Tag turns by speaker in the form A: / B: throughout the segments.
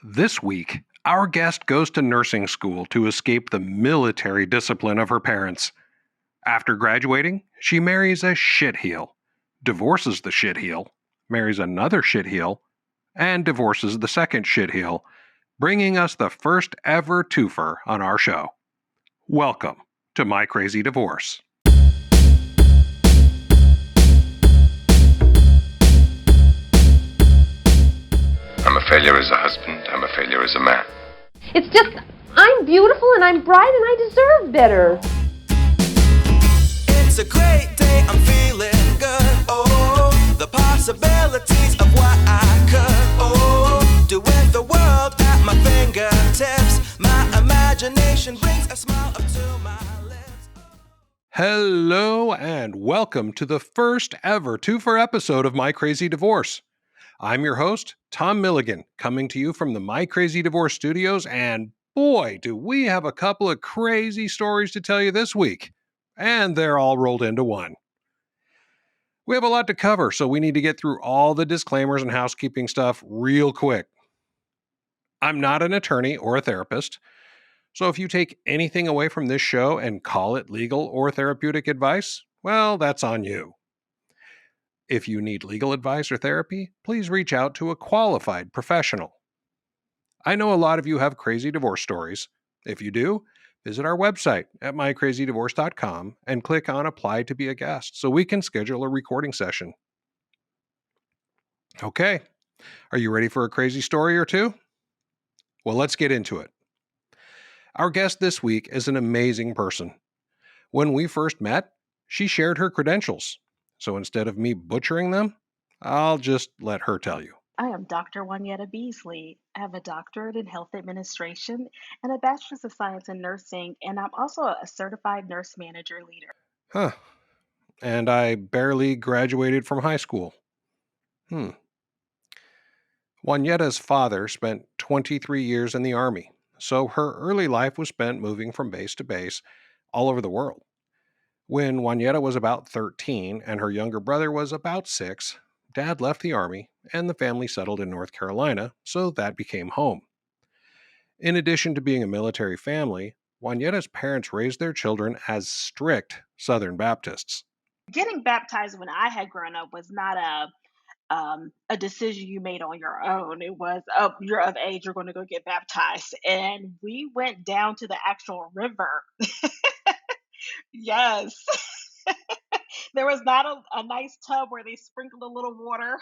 A: This week, our guest goes to nursing school to escape the military discipline of her parents. After graduating, she marries a shitheel, divorces the shitheel, marries another shitheel, and divorces the second shitheel, bringing us the first ever two-fer on our show. Welcome to My Crazy Divorce.
B: I'm a failure as a husband. I'm a failure as a man.
C: It's just, I'm beautiful and I'm bright and I deserve better.
D: It's a great day, I'm feeling good. Oh, the possibilities of what I could, do with the world at my fingertips. My imagination brings a smile up to my lips.
A: Hello and welcome to the first ever two-fer episode of My Crazy Divorce. I'm your host, Tom Milligan, coming to you from the My Crazy Divorce studios, and boy, do we have a couple of crazy stories to tell you this week. And they're all rolled into one. We have a lot to cover, so we need to get through all the disclaimers and housekeeping stuff real quick. I'm not an attorney or a therapist, so if you take anything away from this show and call it legal or therapeutic advice, well, that's on you. If you need legal advice or therapy, please reach out to a qualified professional. I know a lot of you have crazy divorce stories. If you do, visit our website at mycrazydivorce.com and click on Apply to be a guest so we can schedule a recording session. Okay, are you ready for a crazy story or two? Well, let's get into it. Our guest this week is an amazing person. When we first met, she shared her credentials. So instead of me butchering them, I'll just let her tell you.
E: I am Dr. Juanyetta Beasley. I have a doctorate in health administration and a bachelor's of science in nursing, and I'm also a certified nurse manager leader.
A: Huh. And I barely graduated from high school. Juanetta's father spent 23 years in the Army, so her early life was spent moving from base to base all over the world. When Juanyetta was about 13 and her younger brother was about 6, Dad left the Army and the family settled in North Carolina, so that became home. In addition to being a military family, Juanetta's parents raised their children as strict Southern Baptists.
E: Getting baptized when I had grown up was not a decision you made on your own. It was, oh, you're of age, you're going to go get baptized. And we went down to the actual river. Yes. There was not a nice tub where they sprinkled a little water.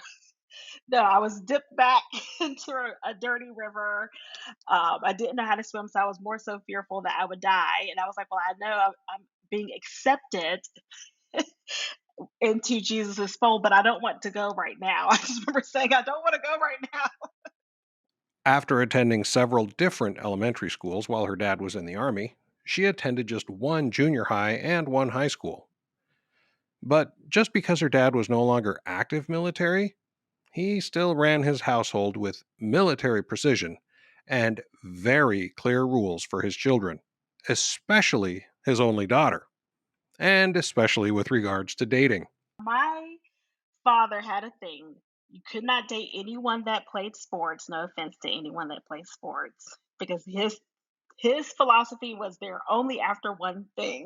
E: No, I was dipped back into a dirty river. I didn't know how to swim, so I was more so fearful that I would die. And I was like, well, I know I'm being accepted into Jesus' fold, but I don't want to go right now. I just remember saying, I don't want to go right now.
A: After attending several different elementary schools while her dad was in the Army, she attended just one junior high and one high school. But just because her dad was no longer active military, he still ran his household with military precision and very clear rules for his children, especially his only daughter, and especially with regards to dating.
E: My father had a thing. You could not date anyone that played sports. No offense to anyone that plays sports, because his philosophy was they're only after one thing.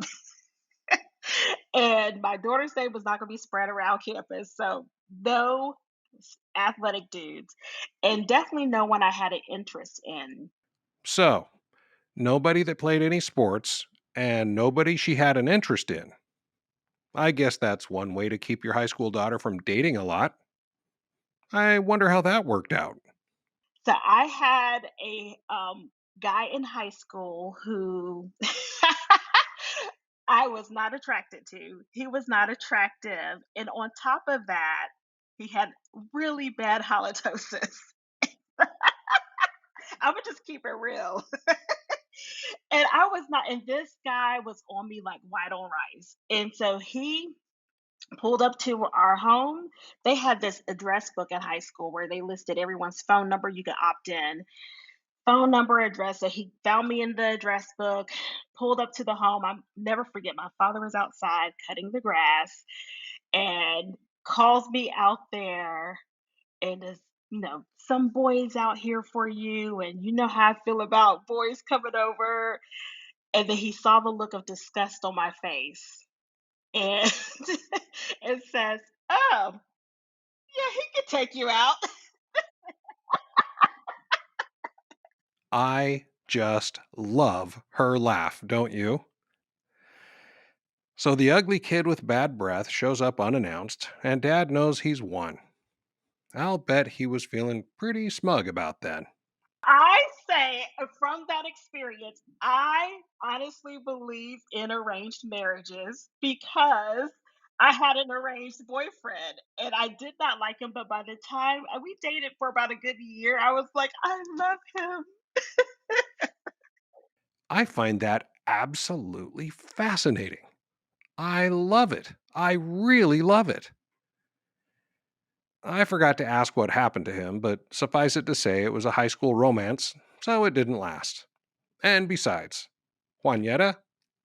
E: And my daughter's name was not going to be spread around campus. So, no athletic dudes, and definitely no one I had an interest in.
A: So, nobody that played any sports, and nobody she had an interest in. I guess that's one way to keep your high school daughter from dating a lot. I wonder how that worked out.
E: So, I had a guy in high school who I was not attracted to. He was not attractive. And on top of that, he had really bad halitosis. I would just keep it real. And I was not, and this guy was on me like white on rice. And so he pulled up to our home. They had this address book at high school where they listed everyone's phone number. You could opt in, phone number, address. So he found me in the address book, pulled up to the home. I never forget, my father was outside cutting the grass and calls me out there and is some boys out here for you, and you know how I feel about boys coming over. And then he saw the look of disgust on my face and and says, "Oh, yeah, he could take you out."
A: I just love her laugh, don't you? So the ugly kid with bad breath shows up unannounced, and Dad knows he's won. I'll bet he was feeling pretty smug about that.
E: I say from that experience, I honestly believe in arranged marriages because I had an arranged boyfriend and I did not like him. But by the time we dated for about a good year, I was like, I love him.
A: I find that absolutely fascinating. I love it. I really love it. I forgot to ask what happened to him, but suffice it to say it was a high school romance, so it didn't last. And besides, Juanyetta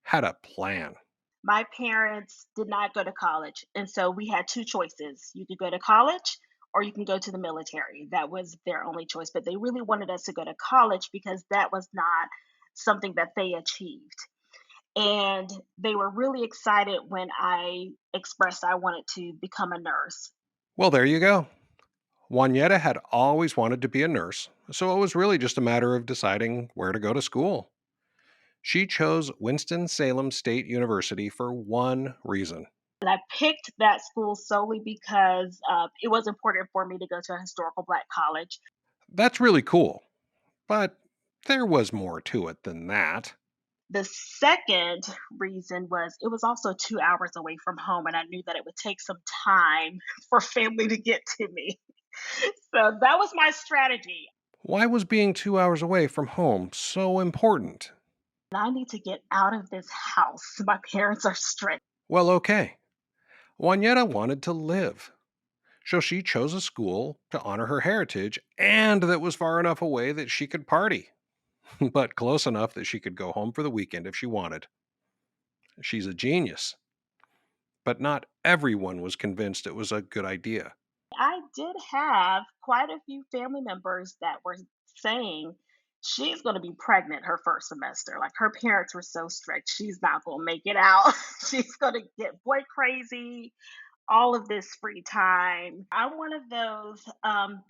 A: had a plan.
E: My parents did not go to college. And so we had two choices. You could go to college or you can go to the military. That was their only choice. But they really wanted us to go to college because that was not something that they achieved. And they were really excited when I expressed I wanted to become a nurse.
A: Well, there you go. Juanyetta had always wanted to be a nurse, so it was really just a matter of deciding where to go to school. She chose Winston-Salem State University for one reason.
E: And I picked that school solely because it was important for me to go to a historical Black college.
A: That's really cool, but there was more to it than that.
E: The second reason was it was also 2 hours away from home, and I knew that it would take some time for family to get to me. So that was my strategy.
A: Why was being 2 hours away from home so important?
E: I need to get out of this house. My parents are strict.
A: Well, okay. Juanyetta wanted to live, so she chose a school to honor her heritage and that was far enough away that she could party, but close enough that she could go home for the weekend if she wanted. She's a genius, but not everyone was convinced it was a good idea.
E: I did have quite a few family members that were saying she's going to be pregnant her first semester. Like her parents were so strict, she's not going to make it out. She's going to get boy crazy, all of this free time. I'm one of those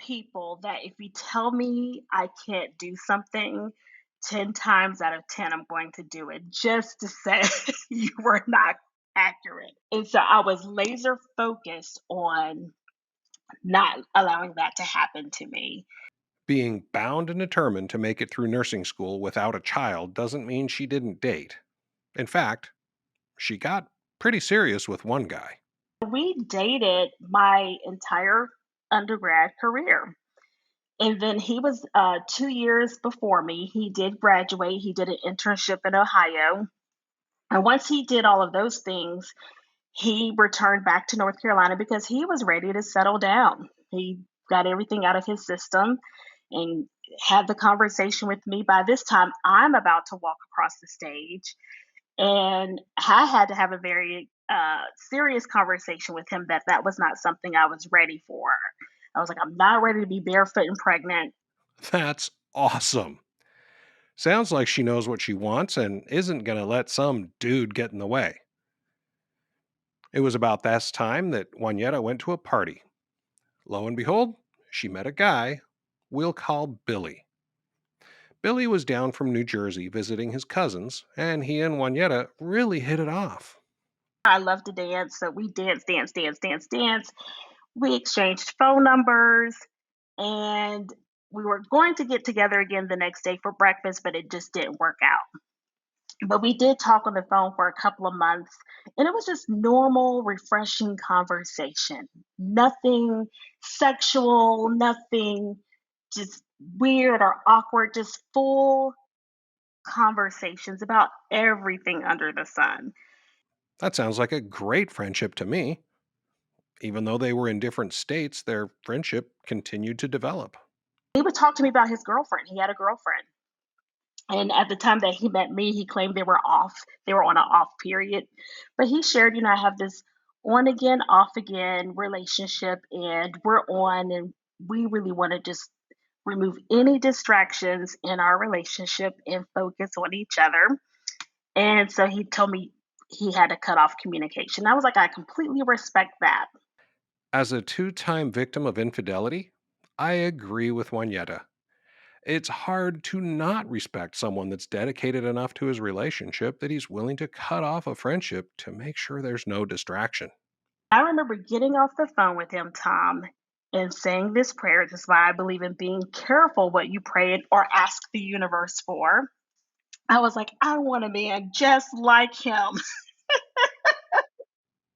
E: people that if you tell me I can't do something, 10 times out of 10, I'm going to do it just to say you were not accurate. And so I was laser focused on not allowing that to happen to me.
A: Being bound and determined to make it through nursing school without a child doesn't mean she didn't date. In fact, she got pretty serious with one guy.
E: We dated my entire undergrad career. And then he was 2 years before me. He did graduate, he did an internship in Ohio. And once he did all of those things, he returned back to North Carolina because he was ready to settle down. He got everything out of his system and had the conversation with me. By this time, I'm about to walk across the stage. And I had to have a very serious conversation with him that that was not something I was ready for. I was like, I'm not ready to be barefoot and pregnant.
A: That's awesome. Sounds like she knows what she wants and isn't going to let some dude get in the way. It was about this time that Juanyetta went to a party. Lo and behold, she met a guy we'll call Billy. Billy was down from New Jersey visiting his cousins, and he and Juanyetta really hit it off.
E: I love to dance, so we dance, dance, dance, dance, dance. We exchanged phone numbers, and we were going to get together again the next day for breakfast, but it just didn't work out. But we did talk on the phone for a couple of months, and it was just normal, refreshing conversation. Nothing sexual, nothing just weird or awkward, just full conversations about everything under the sun.
A: That sounds like a great friendship to me. Even though they were in different states, their friendship continued to develop.
E: He would talk to me about his girlfriend. He had a girlfriend. And at the time that he met me, he claimed they were off. They were on an off period. But he shared, I have this on again, off again relationship, and we're on and we really want to just remove any distractions in our relationship and focus on each other. And so he told me he had to cut off communication. I was like, I completely respect that.
A: As a two-time victim of infidelity, I agree with Juanyetta. It's hard to not respect someone that's dedicated enough to his relationship that he's willing to cut off a friendship to make sure there's no distraction.
E: I remember getting off the phone with him, Tom, and saying this prayer. This is why I believe in being careful what you pray or ask the universe for. I was like, I want a man just like him.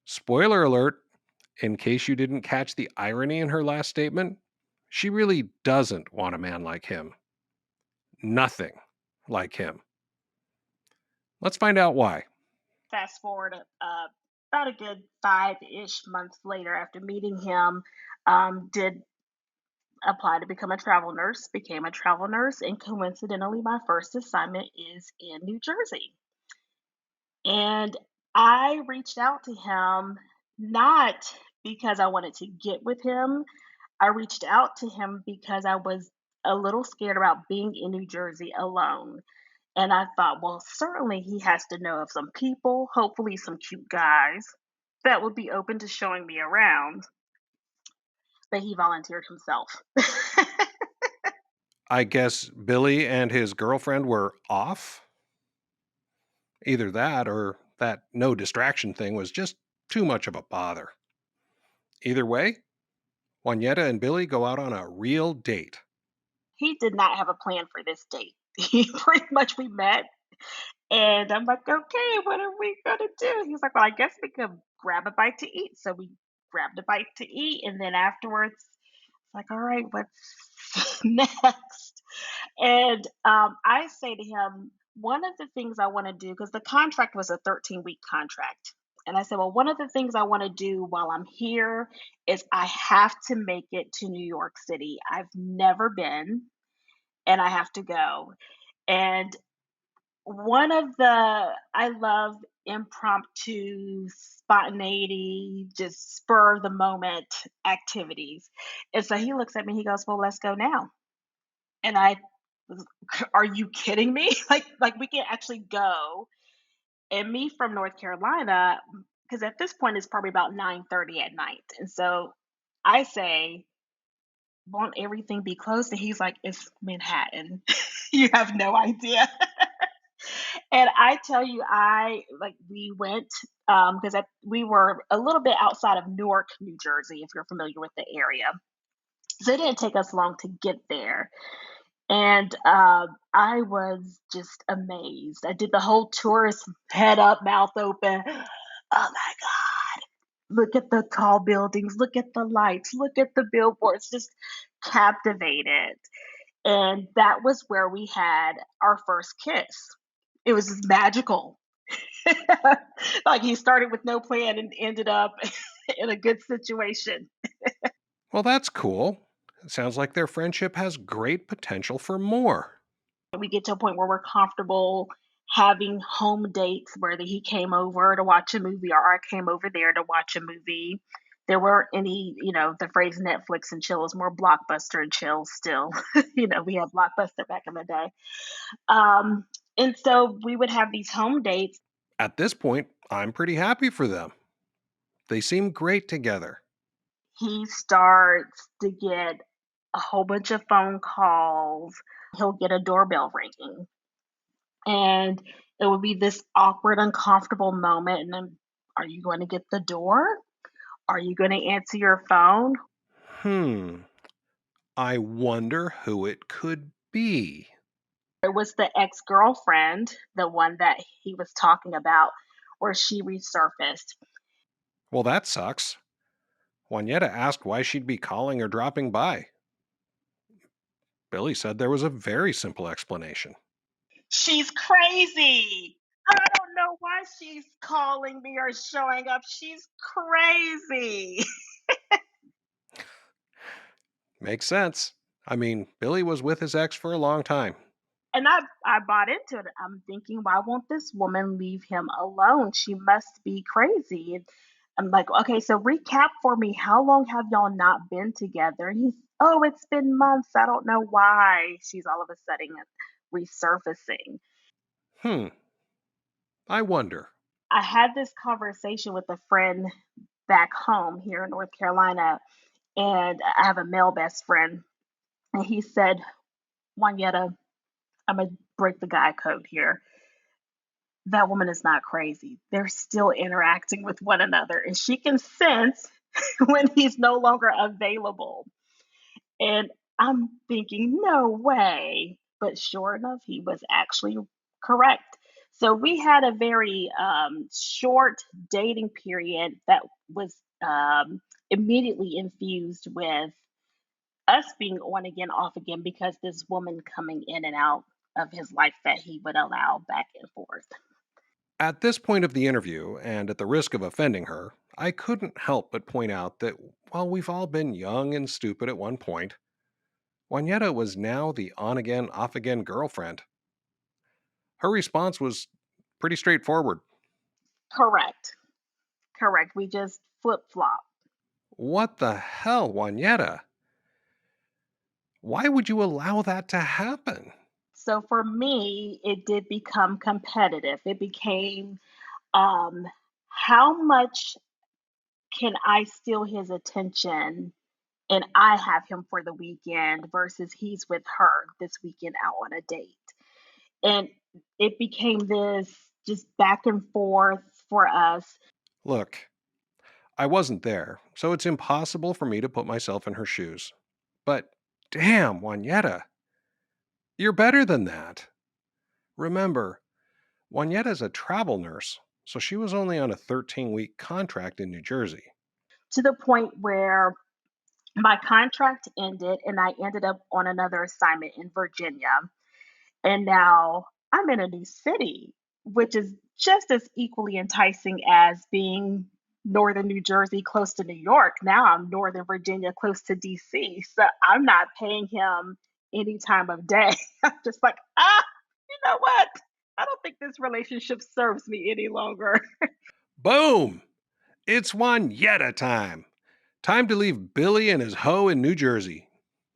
A: Spoiler alert, in case you didn't catch the irony in her last statement, she really doesn't want a man like him. Nothing like him. Let's find out why.
E: Fast forward about a good 5-ish months later after meeting him, did apply to become a travel nurse, became a travel nurse, and coincidentally, my first assignment is in New Jersey. And I reached out to him not because I wanted to get with him. I reached out to him because I was a little scared about being in New Jersey alone. And I thought, well, certainly he has to know of some people, hopefully some cute guys that would be open to showing me around. But he volunteered himself.
A: I guess Billy and his girlfriend were off? Either that or that no distraction thing was just too much of a bother. Either way, Juanyetta and Billy go out on a real date.
E: He did not have a plan for this date. He pretty much we met and I'm like, okay, what are we gonna do? He's like, well, I guess we could grab a bite to eat. So we grabbed a bite to eat, and then afterwards, it's like, all right, what's next? And I say to him, one of the things I want to do, because the contract was a 13-week contract. And I said, well, one of the things I want to do while I'm here is I have to make it to New York City. I've never been, and I have to go. And one of the I love impromptu, spontaneity, just spur of the moment activities. And so he looks at me, he goes, "Well, let's go now." And I was, "Are you kidding me? Like we can actually go." And me from North Carolina, because at this point it's probably about 9:30 at night. And so I say, "Won't everything be closed?" And he's like, "It's Manhattan." You have no idea. And I tell you, I like we went because we were a little bit outside of Newark, New Jersey, if you're familiar with the area. So it didn't take us long to get there. And I was just amazed. I did the whole tourist head up, mouth open. Oh my God. Look at the tall buildings, look at the lights, look at the billboards, just captivated. And that was where we had our first kiss. It was just magical. Like he started with no plan and ended up in a good situation.
A: Well, that's cool. It sounds like their friendship has great potential for more.
E: We get to a point where we're comfortable having home dates where he came over to watch a movie or I came over there to watch a movie. There weren't any, the phrase Netflix and chill is more blockbuster and chill still. We had blockbuster back in the day. And so we would have these home dates.
A: At this point, I'm pretty happy for them. They seem great together.
E: He starts to get a whole bunch of phone calls. He'll get a doorbell ringing. And it would be this awkward, uncomfortable moment. And then, are you going to get the door? Are you going to answer your phone?
A: Hmm. I wonder who it could be.
E: It was the ex girlfriend, the one that he was talking about, where she resurfaced.
A: Well, that sucks. Juanyetta asked why she'd be calling or dropping by. Billy said there was a very simple explanation.
E: She's crazy. I don't know why she's calling me or showing up. She's crazy.
A: Makes sense. I mean, Billy was with his ex for a long time.
E: And I bought into it. I'm thinking, why won't this woman leave him alone? She must be crazy. I'm like, okay, so recap for me. How long have y'all not been together? And he's, oh, it's been months. I don't know why she's all of a sudden resurfacing.
A: I wonder.
E: I had this conversation with a friend back home here in North Carolina, and I have a male best friend, and he said, Juanyetta, I'm gonna break the guy code here. That woman is not crazy. They're still interacting with one another, and she can sense when he's no longer available. And I'm thinking, no way. But sure enough, he was actually correct. So we had a very short dating period that was immediately infused with us being on again, off again, because this woman coming in and out of his life that he would allow back and forth.
A: At this point of the interview, and at the risk of offending her, I couldn't help but point out that while we've all been young and stupid at one point, Juanyetta was now the on again, off again girlfriend. Her response was pretty straightforward.
E: Correct. Correct. We just flip flop.
A: What the hell, Juanyetta? Why would you allow that to happen?
E: So for me, it did become competitive. It became um, how much can I steal his attention and I have him for the weekend versus he's with her this weekend out on a date. And it became this just back and forth for us.
A: Look, I wasn't there, so it's impossible for me to put myself in her shoes. But damn, Juanyetta, you're better than that. Remember, Juanietta's a travel nurse, so she was only on a 13-week contract in New Jersey.
E: To the point where my contract ended and I ended up on another assignment in Virginia. And now I'm in a new city, which is just as equally enticing as being northern New Jersey close to New York. Now I'm northern Virginia close to DC. So I'm not paying him any time of day. I'm just like, you know what? I don't think this relationship serves me any longer.
A: Boom! It's Juanyetta time. Time to leave Billy and his hoe in New Jersey.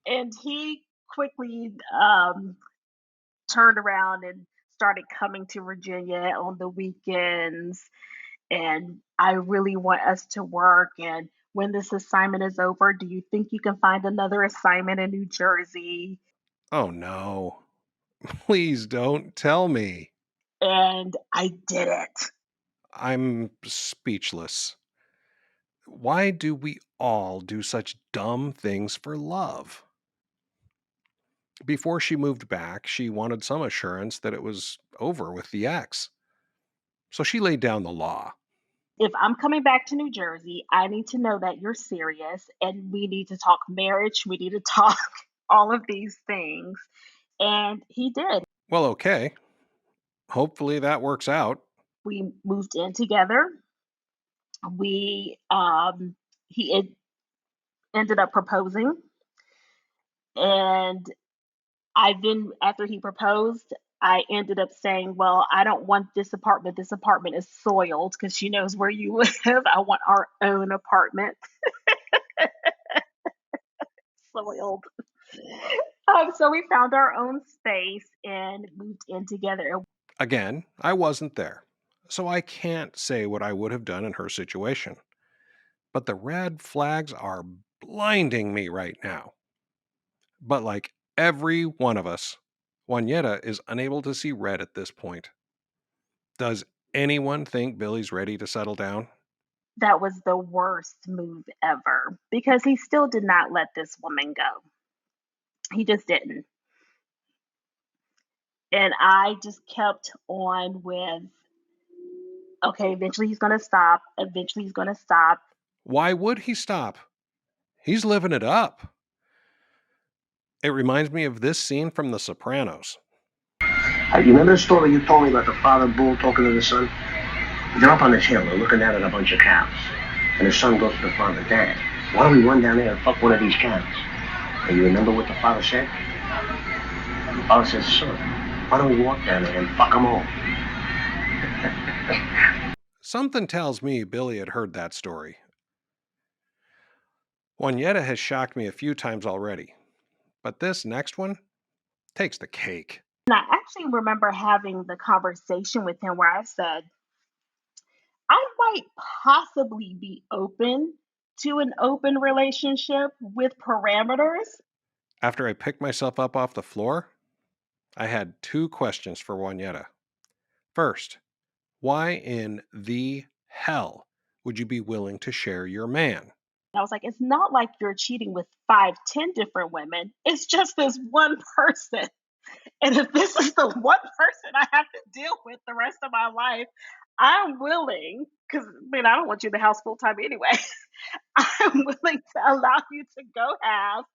E: And he quickly turned around and started coming to Virginia on the weekends. And I really want us to work. And when this assignment is over, do you think you can find another assignment in New Jersey?
A: Oh no. Please don't tell me.
E: And I did it.
A: I'm speechless. Why do we all do such dumb things for love? Before she moved back, she wanted some assurance that it was over with the ex. So she laid down the law.
E: If I'm coming back to New Jersey, I need to know that you're serious and we need to talk marriage. We need to talk all of these things. And he did.
A: Well, okay. Hopefully that works out.
E: We moved in together. We ended up proposing, and I then, after he proposed, I ended up saying, well, I don't want this apartment. This apartment is soiled because she knows where you live. I want our own apartment. Soiled. So we found our own space and moved in together.
A: Again, I wasn't there, so I can't say what I would have done in her situation. But the red flags are blinding me right now. But like every one of us, Juanyetta is unable to see red at this point. Does anyone think Billy's ready to settle down?
E: That was the worst move ever because he still did not let this woman go. He just didn't. And I just kept on with, okay, eventually he's going to stop. Eventually he's going to stop.
A: Why would he stop? He's living it up. It reminds me of this scene from The Sopranos.
F: You remember the story you told me about the father bull talking to the son? They're up on this hill, they're looking down at a bunch of cows. And the son goes to the father, Dad, why don't we run down there and fuck one of these cows? And you remember what the father said? The father says, son, why don't we walk down there and fuck them all?
A: Something tells me Billy had heard that story. Juanyetta has shocked me a few times already, but this next one takes the cake.
E: And I actually remember having the conversation with him where I said, I might possibly be open to an open relationship with parameters.
A: After I picked myself up off the floor, I had two questions for Juanyetta. First, why in the hell would you be willing to share your man?
E: I was like, it's not like you're cheating with 5, 10 different women. It's just this one person. And if this is the one person I have to deal with the rest of my life, I'm willing, because I don't want you in the house full time anyway. I'm willing to allow you to go have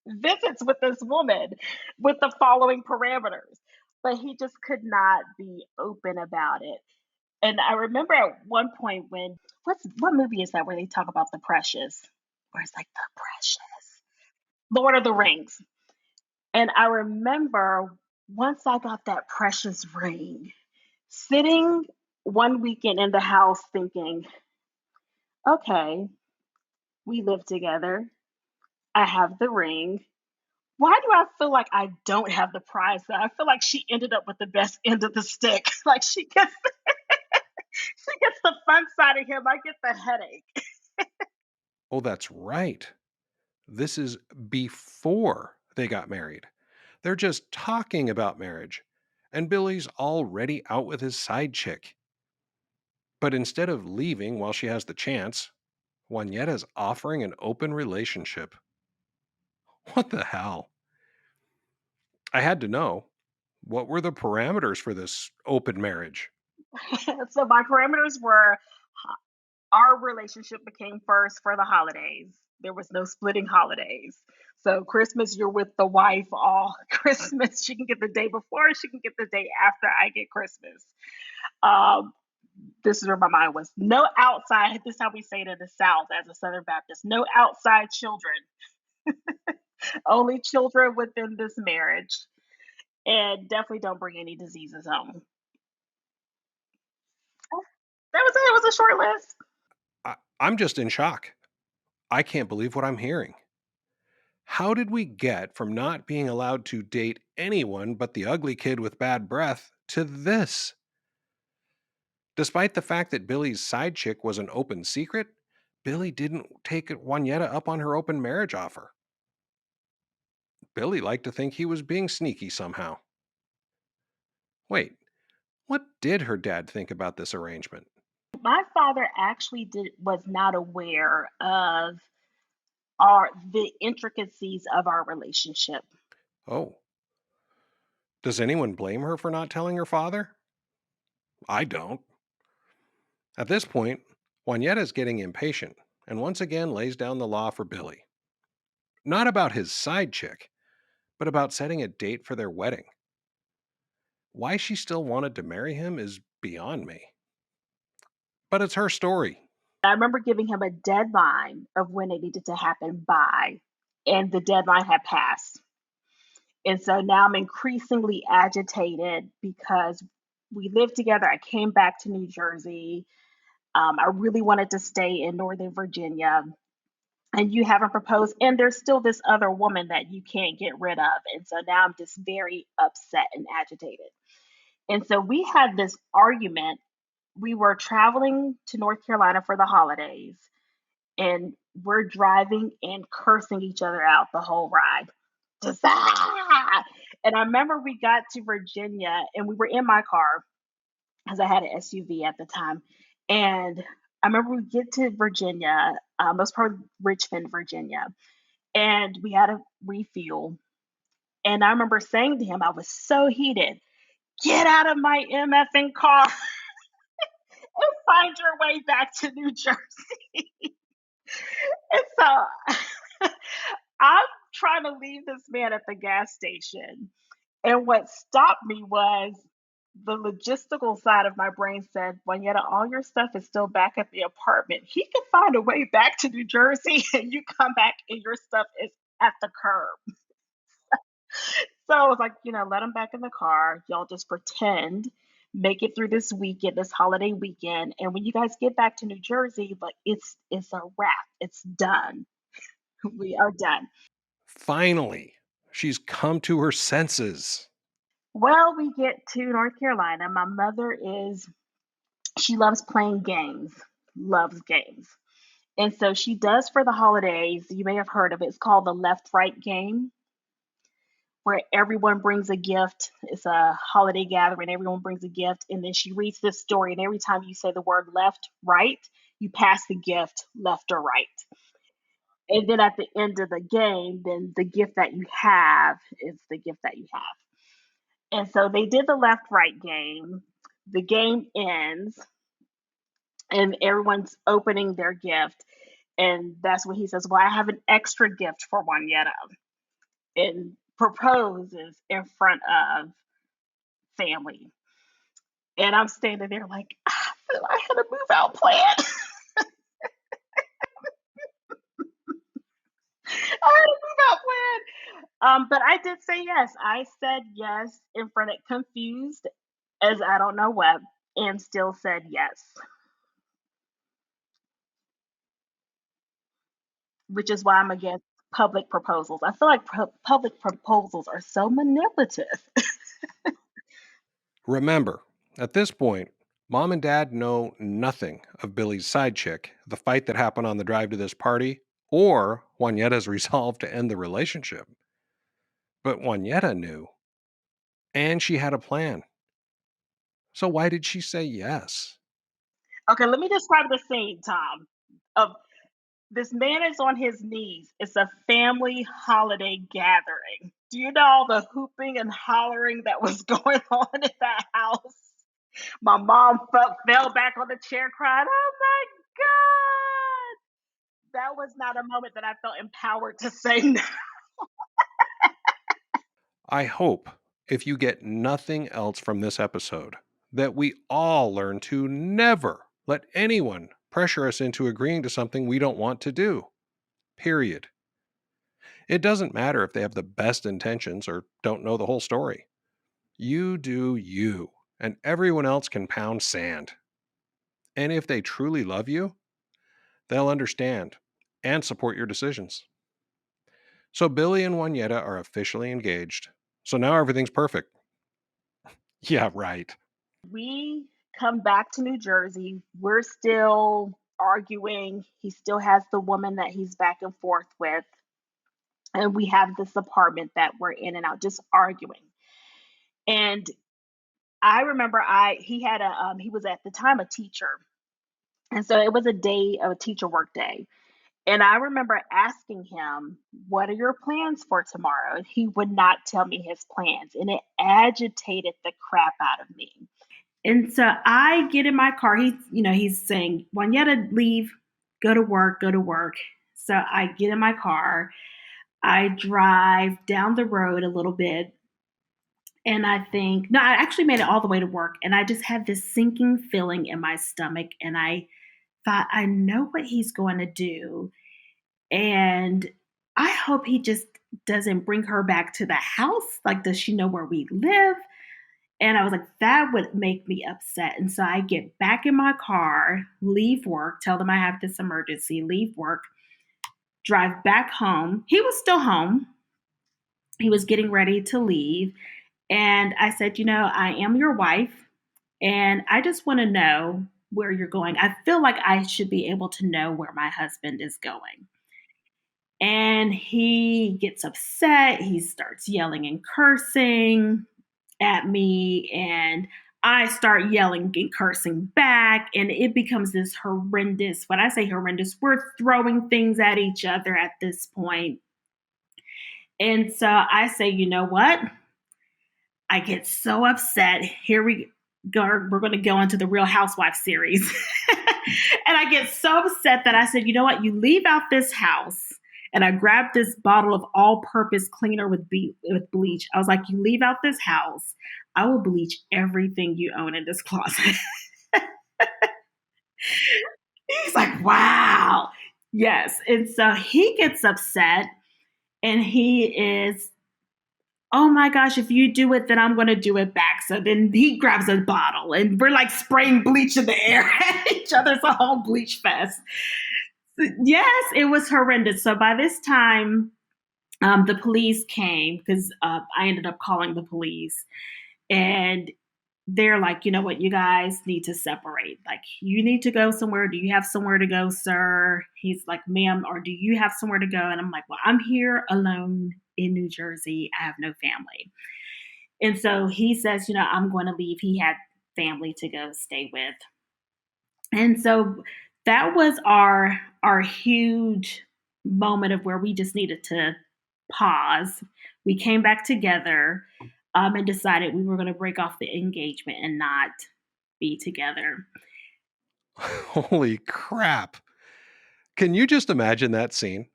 E: visits with this woman with the following parameters. But he just could not be open about it. And I remember at one point when what movie is that where they talk about the precious? Where it's like the precious. Lord of the Rings. And I remember once I got that precious ring, sitting one weekend in the house thinking, okay, we live together. I have the ring. Why do I feel like I don't have the prize? I feel like she ended up with the best end of the stick. Like she gets the fun side of him. I get the headache.
A: Oh, that's right. This is before they got married. They're just talking about marriage, and Billy's already out with his side chick. But instead of leaving while she has the chance, Juanetta's offering an open relationship. What the hell? I had to know, what were the parameters for this open marriage?
E: So my parameters were our relationship became first for the holidays. There was no splitting holidays. So Christmas, you're with the wife all Christmas. She can get the day before, she can get the day after I get Christmas. Um, this is where my mind was. No outside, this is how we say it in the South as a Southern Baptist, no outside children, only children within this marriage. And definitely don't bring any diseases home. That was it. It was a short list.
A: I'm just in shock. I can't believe what I'm hearing. How did we get from not being allowed to date anyone but the ugly kid with bad breath to this? Despite the fact that Billy's side chick was an open secret, Billy didn't take Juanyetta up on her open marriage offer. Billy liked to think he was being sneaky somehow. Wait, what did her dad think about this arrangement?
E: My father actually was not aware of the intricacies of our relationship.
A: Oh, does anyone blame her for not telling her father? I don't. At this point, Juanetta's getting impatient and once again lays down the law for Billy. Not about his side chick, but about setting a date for their wedding. Why she still wanted to marry him is beyond me. But it's her story.
E: I remember giving him a deadline of when it needed to happen by, and the deadline had passed. And so now I'm increasingly agitated because we lived together. I came back to New Jersey. I really wanted to stay in Northern Virginia. And you haven't proposed. And there's still this other woman that you can't get rid of. And so now I'm just very upset and agitated. And so we had this argument. We were traveling to North Carolina for the holidays, and we're driving and cursing each other out the whole ride. Just And I remember we got to Virginia and we were in my car because I had an SUV at the time. And I remember we get to Virginia, it was probably Richmond, Virginia, and we had a refuel. And I remember saying to him, I was so heated, get out of my MFing car and find your way back to New Jersey. And so I'm trying to leave this man at the gas station. And what stopped me was the logistical side of my brain said, Juanyetta, all your stuff is still back at the apartment. He can find a way back to New Jersey and you come back and your stuff is at the curb. So I was like, let him back in the car. Y'all just pretend make it through this weekend, this holiday weekend. And when you guys get back to New Jersey, like it's a wrap. It's done. We are done.
A: Finally, she's come to her senses.
E: Well, we get to North Carolina. My mother she loves playing games, loves games. And so she does for the holidays. You may have heard of it. It's called the left right game, where everyone brings a gift. It's a holiday gathering. Everyone brings a gift. And then she reads this story. And every time you say the word left, right, you pass the gift left or right. And then at the end of the game, then the gift that you have is the gift that you have. And so they did the left right game. The game ends, and everyone's opening their gift. And that's when he says, well, I have an extra gift for Juanyetta, and proposes in front of family. And I'm standing there like, I had a move out plan. I had a move out plan. But I did say yes. I said yes in front of confused as I don't know what, and still said yes. Which is why I'm against public proposals. I feel like public proposals are so manipulative.
A: Remember, at this point, Mom and Dad know nothing of Billy's side chick, the fight that happened on the drive to this party, or Juanetta's resolve to end the relationship. But Juanyetta knew, and she had a plan. So why did she say yes?
E: Okay, let me describe the scene, Tom. Of this man is on his knees. It's a family holiday gathering. Do you know all the hooping and hollering that was going on in that house? My mom fell back on the chair crying, oh my God. That was not a moment that I felt empowered to say no.
A: I hope, if you get nothing else from this episode, that we all learn to never let anyone pressure us into agreeing to something we don't want to do. Period. It doesn't matter if they have the best intentions or don't know the whole story. You do you, and everyone else can pound sand. And if they truly love you, they'll understand and support your decisions. So Billy and Juanyetta are officially engaged. So now everything's perfect. Yeah, right.
E: We come back to New Jersey. We're still arguing. He still has the woman that he's back and forth with. And we have this apartment that we're in and out, just arguing. And I remember he was at the time a teacher. And so it was a teacher work day. And I remember asking him, what are your plans for tomorrow? And he would not tell me his plans. And it agitated the crap out of me. And so I get in my car. He's saying, Juanyetta, leave, go to work, go to work. So I get in my car. I drive down the road a little bit. And I think, no, I actually made it all the way to work. And I just had this sinking feeling in my stomach. And I thought, I know what he's going to do. And I hope he just doesn't bring her back to the house. Like, does she know where we live? And I was like, that would make me upset. And so I get back in my car, leave work, tell them I have this emergency, leave work, drive back home. He was still home. He was getting ready to leave. And I said, I am your wife, and I just want to know where you're going. I feel like I should be able to know where my husband is going. And he gets upset. He starts yelling and cursing at me, and I start yelling and cursing back, and it becomes this horrendous, when I say horrendous, we're throwing things at each other at this point. And so I say, you know what? I get so upset. Here we go. We're going to go into the Real Housewives series. And I get so upset that I said, you know what? You leave out this house. And I grabbed this bottle of all-purpose cleaner with bleach. I was like, you leave out this house, I will bleach everything you own in this closet. He's like, wow. Yes. And so he gets upset, and he is oh my gosh, if you do it, then I'm going to do it back. So then he grabs a bottle and we're like spraying bleach in the air at each other. It's a whole bleach fest. Yes, it was horrendous. So by this time, the police came because I ended up calling the police. And they're like, you know what, you guys need to separate. Like, you need to go somewhere. Do you have somewhere to go, sir? He's like, ma'am, or do you have somewhere to go? And I'm like, well, I'm here alone in New Jersey. I have no family. And so he says, I'm going to leave. He had family to go stay with. And so that was our huge moment of where we just needed to pause. We came back together and decided we were going to break off the engagement and not be together.
A: Holy crap. Can you just imagine that scene?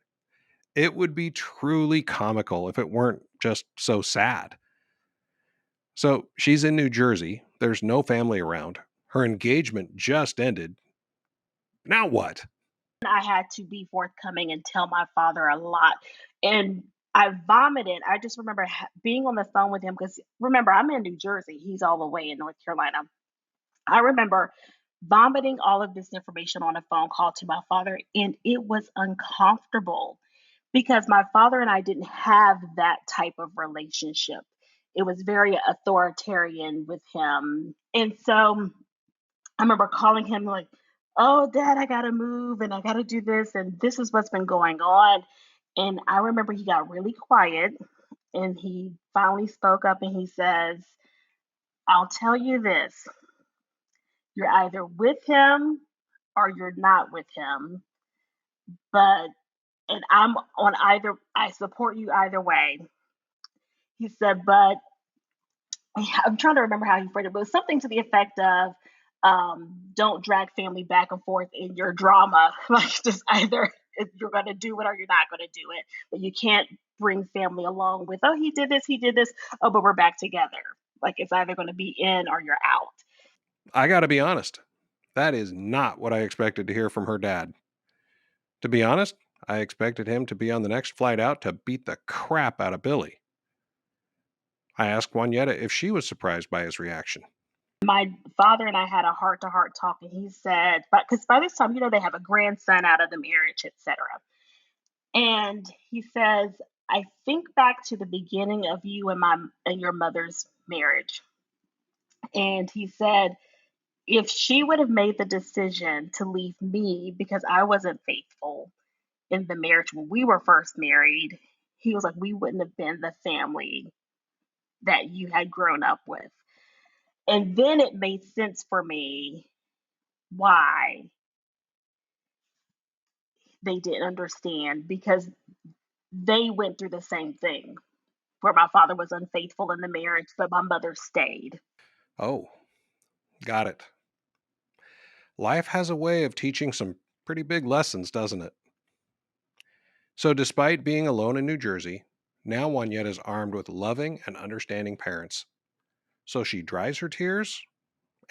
A: It would be truly comical if it weren't just so sad. So she's in New Jersey. There's no family around. Her engagement just ended. Now what?
E: I had to be forthcoming and tell my father a lot. And I vomited. I just remember being on the phone with him because remember, I'm in New Jersey. He's all the way in North Carolina. I remember vomiting all of this information on a phone call to my father, and it was uncomfortable because my father and I didn't have that type of relationship. It was very authoritarian with him. And so I remember calling him like, oh, Dad, I got to move and I got to do this. And this is what's been going on. And I remember he got really quiet and he finally spoke up and he says, I'll tell you this. You're either with him or you're not with him. But, and I'm on either, I support you either way. He said, but I'm trying to remember how he phrased it, but it was something to the effect of, don't drag family back and forth in your drama. Like, just either if you're going to do it or you're not going to do it. But you can't bring family along with, oh, he did this. Oh, but we're back together. Like, it's either going to be in or you're out.
A: I got to be honest. That is not what I expected to hear from her dad. To be honest, I expected him to be on the next flight out to beat the crap out of Billy. I asked Juanyetta if she was surprised by his reaction.
E: My father and I had a heart-to-heart talk, and he said, but because by this time, they have a grandson out of the marriage, etc. And he says, I think back to the beginning of you and your mother's marriage. And he said, if she would have made the decision to leave me because I wasn't faithful in the marriage when we were first married, he was like, we wouldn't have been the family that you had grown up with. And then it made sense for me why they didn't understand because they went through the same thing where my father was unfaithful in the marriage, but my mother stayed.
A: Oh, got it. Life has a way of teaching some pretty big lessons, doesn't it? So, despite being alone in New Jersey, now Juanyetta is armed with loving and understanding parents. So she dries her tears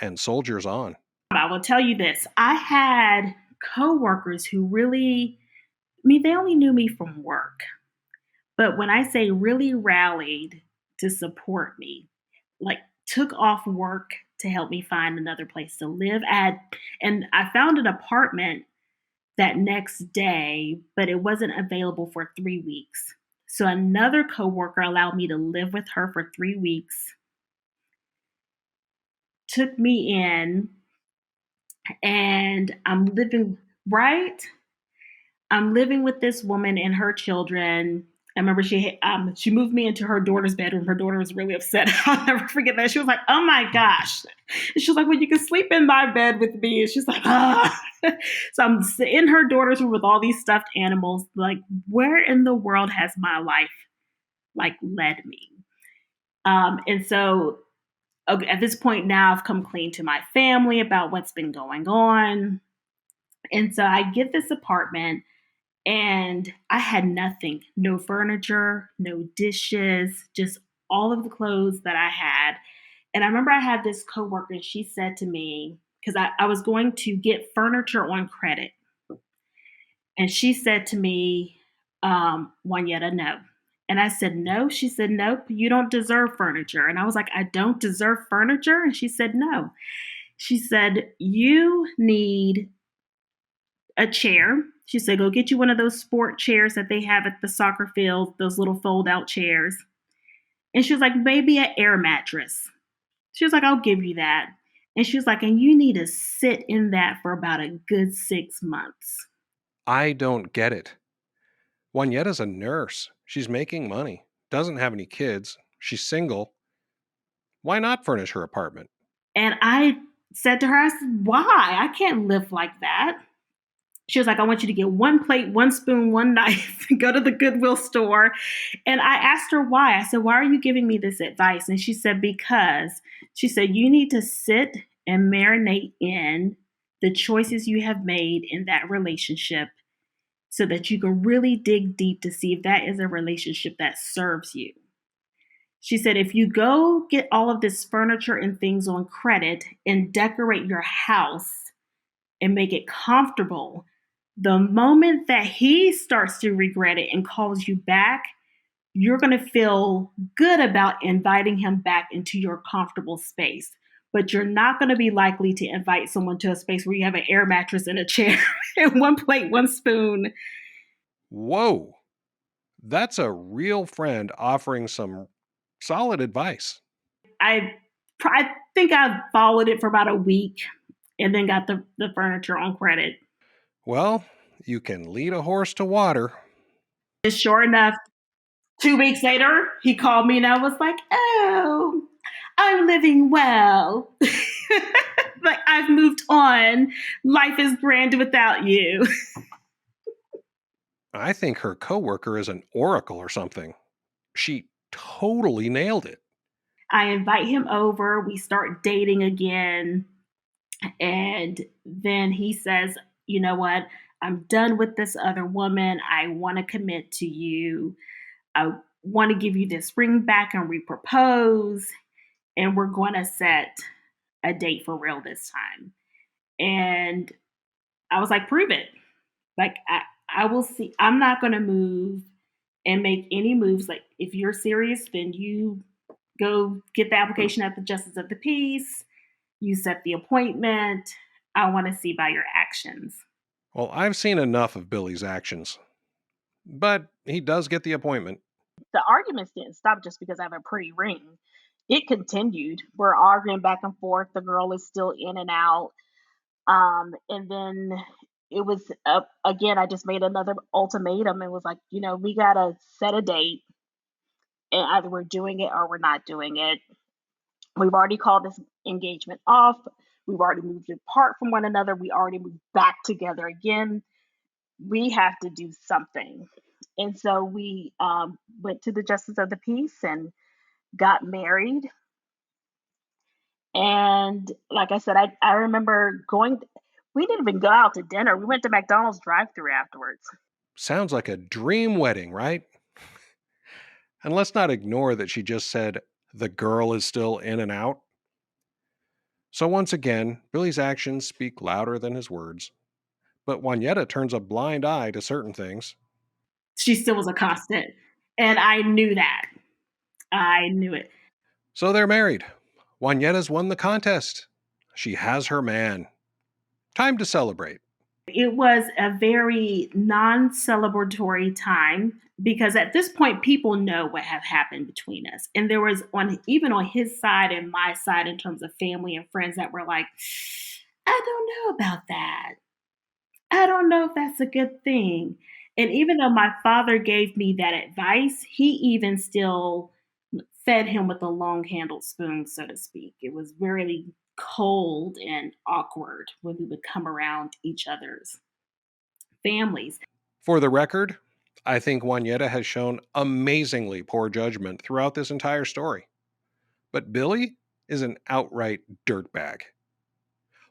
A: and soldiers on.
E: I will tell you this. I had coworkers who really, they only knew me from work. But when I say really rallied to support me, like took off work to help me find another place to live at. And I found an apartment that next day, but it wasn't available for 3 weeks. So another coworker allowed me to live with her for 3 weeks, took me in, and I'm living with this woman and her children. I remember she moved me into her daughter's bedroom. Her daughter was really upset. I'll never forget that. She was like, "Oh my gosh!" And she was like, "Well, you can sleep in my bed with me." And she's like, "Ah." So I'm in her daughter's room with all these stuffed animals. Like, where in the world has my life led me? And so at this point now, I've come clean to my family about what's been going on. And so I get this apartment. And I had nothing, no furniture, no dishes, just all of the clothes that I had. And I remember I had this coworker and she said to me, because I was going to get furniture on credit. And she said to me, Juanyetta, no. And I said, no. She said, nope, you don't deserve furniture. And I was like, I don't deserve furniture? And she said, no. She said, you need a chair. She said, go get you one of those sport chairs that they have at the soccer field, those little fold out chairs. And she was like, maybe an air mattress. She was like, I'll give you that. And she was like, and you need to sit in that for about a good 6 months.
A: I don't get it. Juanietta's a nurse. She's making money, doesn't have any kids. She's single. Why not furnish her apartment?
E: And I said to her, I said, why? I can't live like that. She was like, I want you to get one plate, one spoon, one knife, go to the Goodwill store. And I asked her why. I said, why are you giving me this advice? And she said, because she said, you need to sit and marinate in the choices you have made in that relationship so that you can really dig deep to see if that is a relationship that serves you. She said, if you go get all of this furniture and things on credit and decorate your house and make it comfortable, the moment that he starts to regret it and calls you back, you're going to feel good about inviting him back into your comfortable space. But you're not going to be likely to invite someone to a space where you have an air mattress and a chair and one plate, one spoon.
A: Whoa. That's a real friend offering some solid advice.
E: I think I followed it for about a week and then got the furniture on credit.
A: Well, you can lead a horse to water.
E: And sure enough, 2 weeks later, he called me and I was like, oh, I'm living well. Like, I've moved on. Life is grand without you.
A: I think her coworker is an oracle or something. She totally nailed it.
E: I invite him over. We start dating again. And then he says, you know what? I'm done with this other woman. I want to commit to you. I want to give you this ring back and repropose. And we're going to set a date for real this time. And I was like, prove it. Like, I will see. I'm not going to move and make any moves. Like, if you're serious, then you go get the application at the Justice of the Peace. You set the appointment. I want to see by your actions.
A: Well, I've seen enough of Billy's actions. But he does get the appointment.
E: The arguments didn't stop just because I have a pretty ring. It continued. We're arguing back and forth. The girl is still in and out. And then it was, again, I just made another ultimatum and was like, we got to set a date. And either we're doing it or we're not doing it. We've already called this engagement off. We've already moved apart from one another. We already moved back together again. We have to do something. And so we went to the Justice of the Peace and got married. And like I said, I remember we didn't even go out to dinner. We went to McDonald's drive-thru afterwards.
A: Sounds like a dream wedding, right? And let's not ignore that she just said the girl is still in and out. So once again, Billy's actions speak louder than his words. But Juanyetta turns a blind eye to certain things.
E: She still was a constant. And I knew that. I knew it.
A: So they're married. Juanietta's won the contest. She has her man. Time to celebrate.
E: It was a very non-celebratory time because at this point, people know what had happened between us. And there was even on his side and my side in terms of family and friends that were like, I don't know about that. I don't know if that's a good thing. And even though my father gave me that advice, he even still fed him with a long-handled spoon, so to speak. It was really cold and awkward when we would come around each other's families.
A: For the record, I think Juanyetta has shown amazingly poor judgment throughout this entire story. But Billy is an outright dirtbag.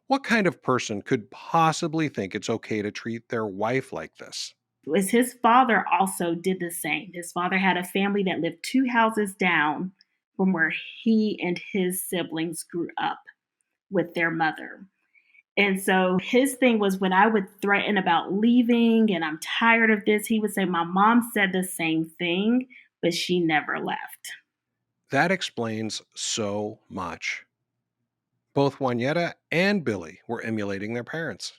A: What kind of person could possibly think it's okay to treat their wife like this?
E: His father also did the same. His father had a family that lived 2 houses down from where he and his siblings grew up with their mother. And so his thing was when I would threaten about leaving and I'm tired of this, he would say, my mom said the same thing, but she never left.
A: That explains so much. Both Juanyetta and Billy were emulating their parents.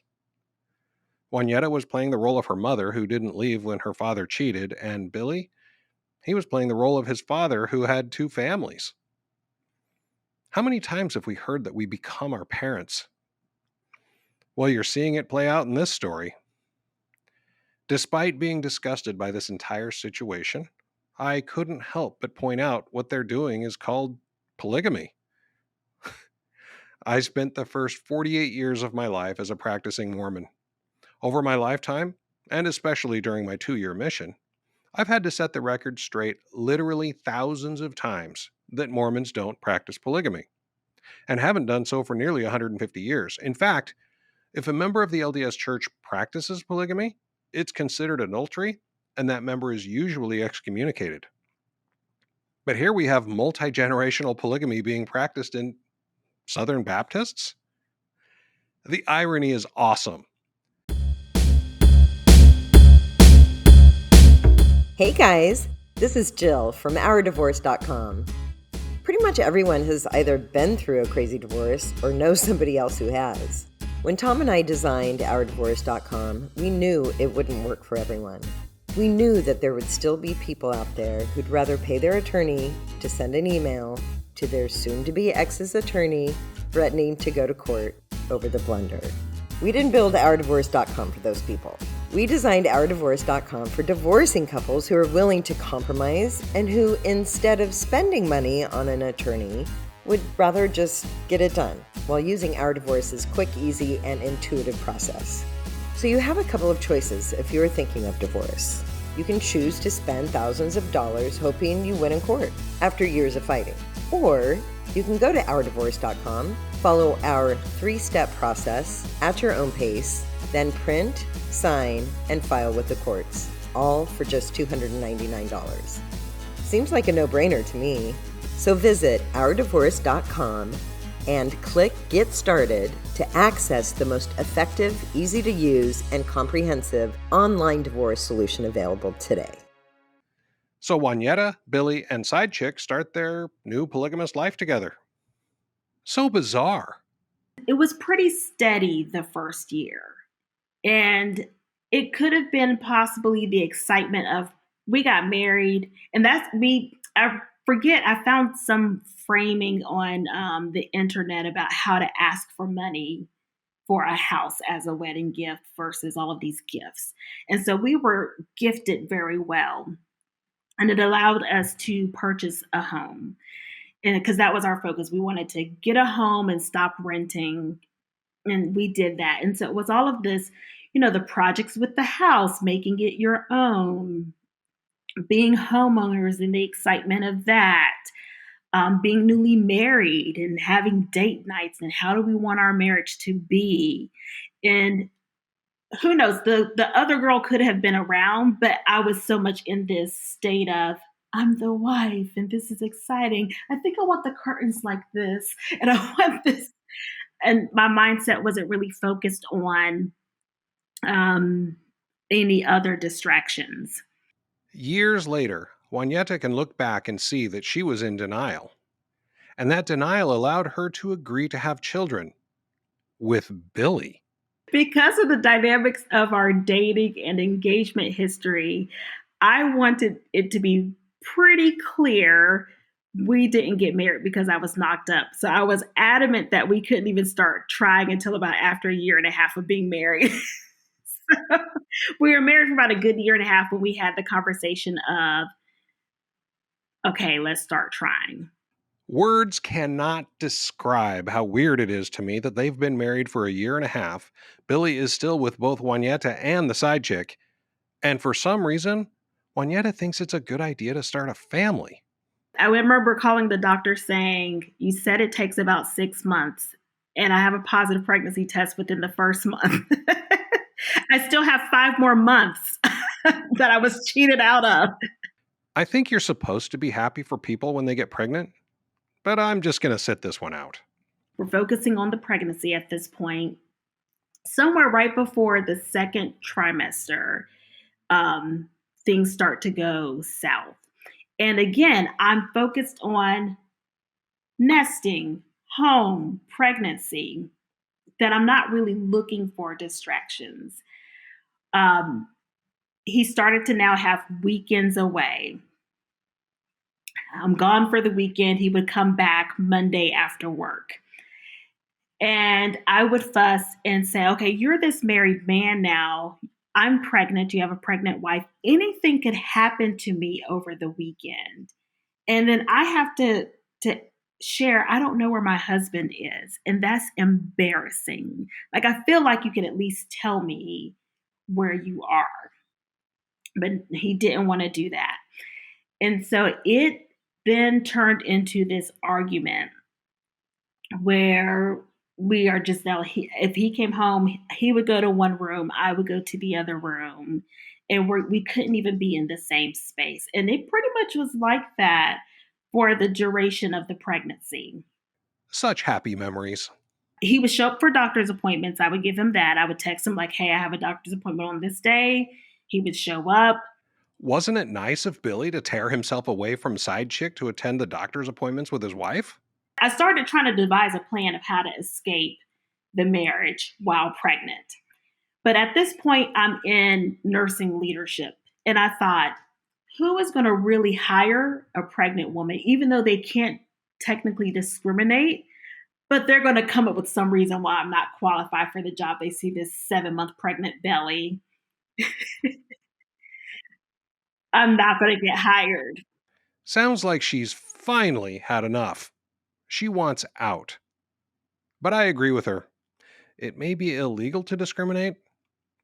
A: Juanyetta was playing the role of her mother who didn't leave when her father cheated, and Billy, he was playing the role of his father who had two families. How many times have we heard that we become our parents? Well, you're seeing it play out in this story. Despite being disgusted by this entire situation, I couldn't help but point out what they're doing is called polygamy. I spent the first 48 years of my life as a practicing Mormon. Over my lifetime, and especially during my 2-year mission, I've had to set the record straight literally thousands of times that Mormons don't practice polygamy, and haven't done so for nearly 150 years. In fact, if a member of the LDS Church practices polygamy, it's considered adultery, and that member is usually excommunicated. But here we have multi-generational polygamy being practiced in Southern Baptists? The irony is awesome.
G: Hey guys, this is Jill from ourdivorce.com. Pretty much everyone has either been through a crazy divorce or knows somebody else who has. When Tom and I designed ourdivorce.com, we knew it wouldn't work for everyone. We knew that there would still be people out there who'd rather pay their attorney to send an email to their soon-to-be ex's attorney threatening to go to court over the blunder. We didn't build ourdivorce.com for those people. We designed ourdivorce.com for divorcing couples who are willing to compromise and who, instead of spending money on an attorney, would rather just get it done while using Our Divorce's quick, easy, and intuitive process. So you have a couple of choices if you're thinking of divorce. You can choose to spend thousands of dollars hoping you win in court after years of fighting. Or you can go to ourdivorce.com, follow our 3-step process at your own pace, then print, sign, and file with the courts, all for just $299. Seems like a no-brainer to me. So visit ourdivorce.com and click Get Started to access the most effective, easy-to-use, and comprehensive online divorce solution available today.
A: So Juanyetta, Billy, and Side Chick start their new polygamous life together. So bizarre.
E: It was pretty steady the first year. And it could have been possibly the excitement of we got married. And that's me. I found some framing on the internet about how to ask for money for a house as a wedding gift versus all of these gifts. And so we were gifted very well. And it allowed us to purchase a home. And because that was our focus, we wanted to get a home and stop renting. And we did that. And so it was all of this, the projects with the house, making it your own, being homeowners and the excitement of that, being newly married and having date nights and how do we want our marriage to be. And who knows, the other girl could have been around, but I was so much in this state of, I'm the wife and this is exciting. I think I want the curtains like this and I want this. And my mindset wasn't really focused on any other distractions.
A: Years later, Juanyetta can look back and see that she was in denial. And that denial allowed her to agree to have children with Billy.
E: Because of the dynamics of our dating and engagement history, I wanted it to be pretty clear we didn't get married because I was knocked up. So I was adamant that we couldn't even start trying until about after a year and a half of being married. So we were married for about a good year and a half when we had the conversation of, okay, let's start trying.
A: Words cannot describe how weird it is to me that they've been married for a year and a half. Billy is still with both Juanyetta and the side chick. And for some reason, Juanyetta thinks it's a good idea to start a family.
E: I remember calling the doctor saying, you said it takes about 6 months, and I have a positive pregnancy test within the first month. I still have 5 more months that I was cheated out of.
A: I think you're supposed to be happy for people when they get pregnant, but I'm just going to sit this one out.
E: We're focusing on the pregnancy at this point. Somewhere right before the second trimester, things start to go south. And again, I'm focused on nesting, home, pregnancy, that I'm not really looking for distractions. Um, he started to now have weekends away. I'm gone for the weekend. He would come back Monday after work. And I would fuss and say, okay, you're this married man now. I'm pregnant. You have a pregnant wife. Anything could happen to me over the weekend. And then I have to share, I don't know where my husband is. And that's embarrassing. Like, I feel like you can at least tell me where you are. But he didn't want to do that. And so it then turned into this argument where we are just now, if he came home, he would go to one room, I would go to the other room, and we couldn't even be in the same space. And it pretty much was like that for the duration of the pregnancy.
A: Such happy memories.
E: He would show up for doctor's appointments. I would give him that. I would text him like, hey, I have a doctor's appointment on this day. He would show up.
A: Wasn't it nice of Billy to tear himself away from side chick to attend the doctor's appointments with his wife?
E: I started trying to devise a plan of how to escape the marriage while pregnant. But at this point, I'm in nursing leadership. And I thought, who is going to really hire a pregnant woman, even though they can't technically discriminate, but they're going to come up with some reason why I'm not qualified for the job. They see this 7-month pregnant belly. I'm not going to get hired.
A: Sounds like she's finally had enough. She wants out. But I agree with her. It may be illegal to discriminate,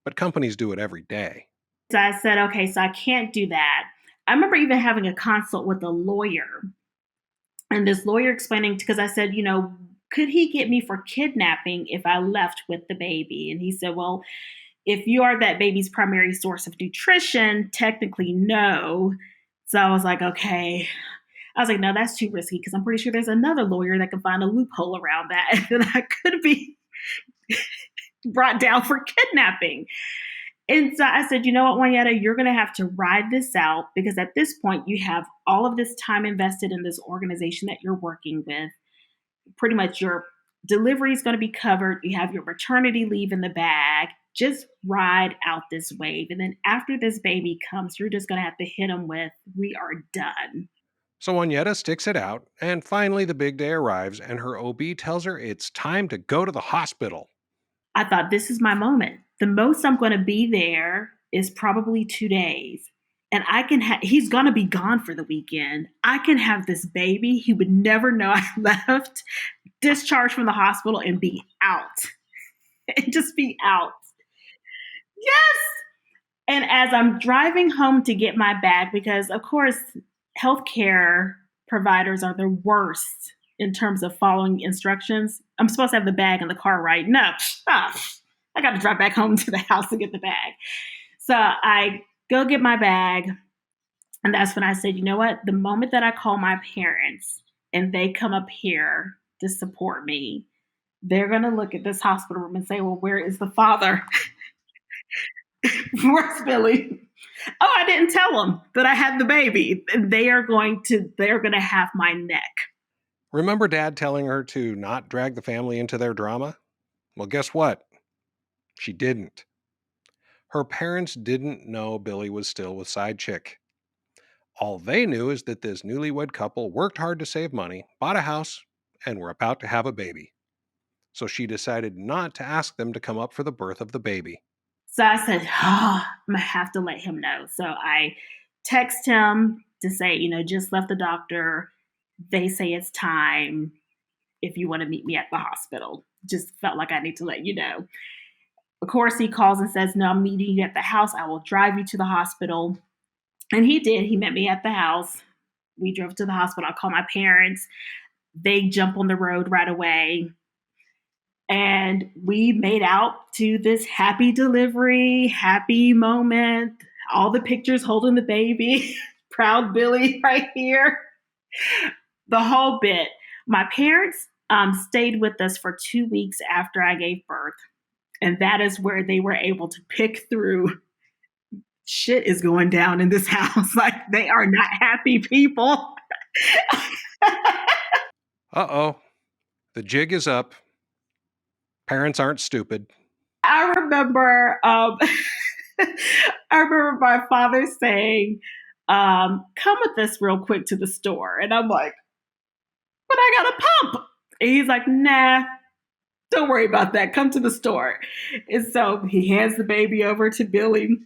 A: but companies do it every day.
E: So I said, okay, so I can't do that. I remember even having a consult with a lawyer, and this lawyer explaining, because I said, could he get me for kidnapping if I left with the baby? And he said, well, if you are that baby's primary source of nutrition, technically no. So I was like, okay. I was like, no, that's too risky, because I'm pretty sure there's another lawyer that can find a loophole around that. And then I could be brought down for kidnapping. And so I said, you know what, Juanyetta, you're going to have to ride this out, because at this point you have all of this time invested in this organization that you're working with. Pretty much your delivery is going to be covered. You have your maternity leave in the bag. Just ride out this wave. And then after this baby comes, you're just going to have to hit them with, we are done.
A: So Juanyetta sticks it out, and finally the big day arrives, and her OB tells her it's time to go to the hospital.
E: I thought, this is my moment. The most I'm going to be there is probably 2 days. And he's going to be gone for the weekend. I can have this baby. He would never know I left, discharged from the hospital, and be out. And just be out. Yes. And as I'm driving home to get my bag, because of course, healthcare providers are the worst in terms of following instructions. I'm supposed to have the bag in the car, right? No, I got to drive back home to the house to get the bag. So I go get my bag. And that's when I said, you know what? The moment that I call my parents and they come up here to support me, they're going to look at this hospital room and say, well, where is the father? Where's Billy? Oh, I didn't tell them that I had the baby. They're going to have my neck.
A: Remember Dad telling her to not drag the family into their drama? Well, guess what? She didn't. Her parents didn't know Billy was still with side chick. All they knew is that this newlywed couple worked hard to save money, bought a house, and were about to have a baby. So she decided not to ask them to come up for the birth of the baby.
E: So I said, I'm going to have to let him know. So I text him to say, just left the doctor. They say it's time if you want to meet me at the hospital. Just felt like I need to let you know. Of course, he calls and says, no, I'm meeting you at the house. I will drive you to the hospital. And he did. He met me at the house. We drove to the hospital. I called my parents. They jump on the road right away. And we made out to this happy delivery, happy moment. All the pictures holding the baby. Proud Billy right here. The whole bit. My parents stayed with us for 2 weeks after I gave birth. And that is where they were able to pick through shit is going down in this house. Like, they are not happy people.
A: Uh-oh. The jig is up. Parents aren't stupid.
E: I remember my father saying, come with us real quick to the store. And I'm like, but I got a pump. And he's like, nah, don't worry about that. Come to the store. And so he hands the baby over to Billy.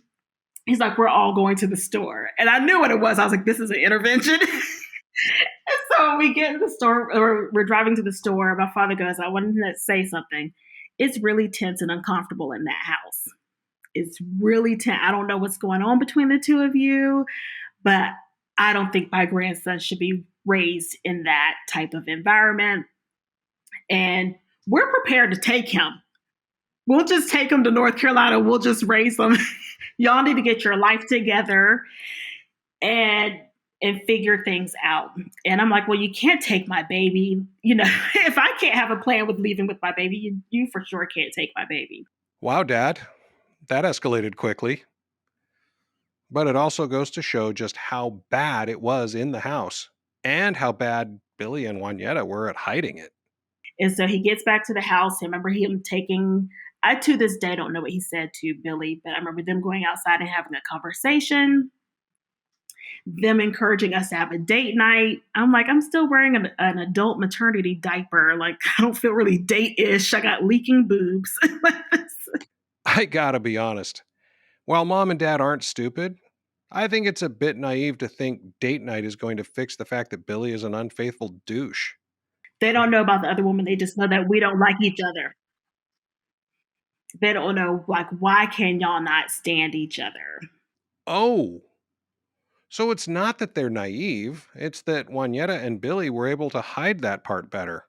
E: He's like, we're all going to the store. And I knew what it was. I was like, this is an intervention. And so we get in the store, or we're driving to the store. My father goes, I wanted to say something. It's really tense and uncomfortable in that house. It's really tense. I don't know what's going on between the two of you, but I don't think my grandson should be raised in that type of environment. And we're prepared to take him. We'll just take him to North Carolina. We'll just raise them. Y'all need to get your life together and figure things out. And I'm like, well, you can't take my baby. You know, if I can't have a plan with leaving with my baby, you for sure can't take my baby.
A: Wow, Dad. That escalated quickly. But it also goes to show just how bad it was in the house and how bad Billy and Juanyetta were at hiding it.
E: And so he gets back to the house. I remember him I to this day don't know what he said to Billy, but I remember them going outside and having a conversation, them encouraging us to have a date night. I'm like, I'm still wearing an adult maternity diaper. Like, I don't feel really date-ish. I got leaking boobs.
A: I gotta be honest. While Mom and Dad aren't stupid, I think it's a bit naive to think date night is going to fix the fact that Billy is an unfaithful douche.
E: They don't know about the other woman. They just know that we don't like each other. They don't know, like, why can y'all not stand each other?
A: Oh, so it's not that they're naive. It's that Juanyetta and Billy were able to hide that part better.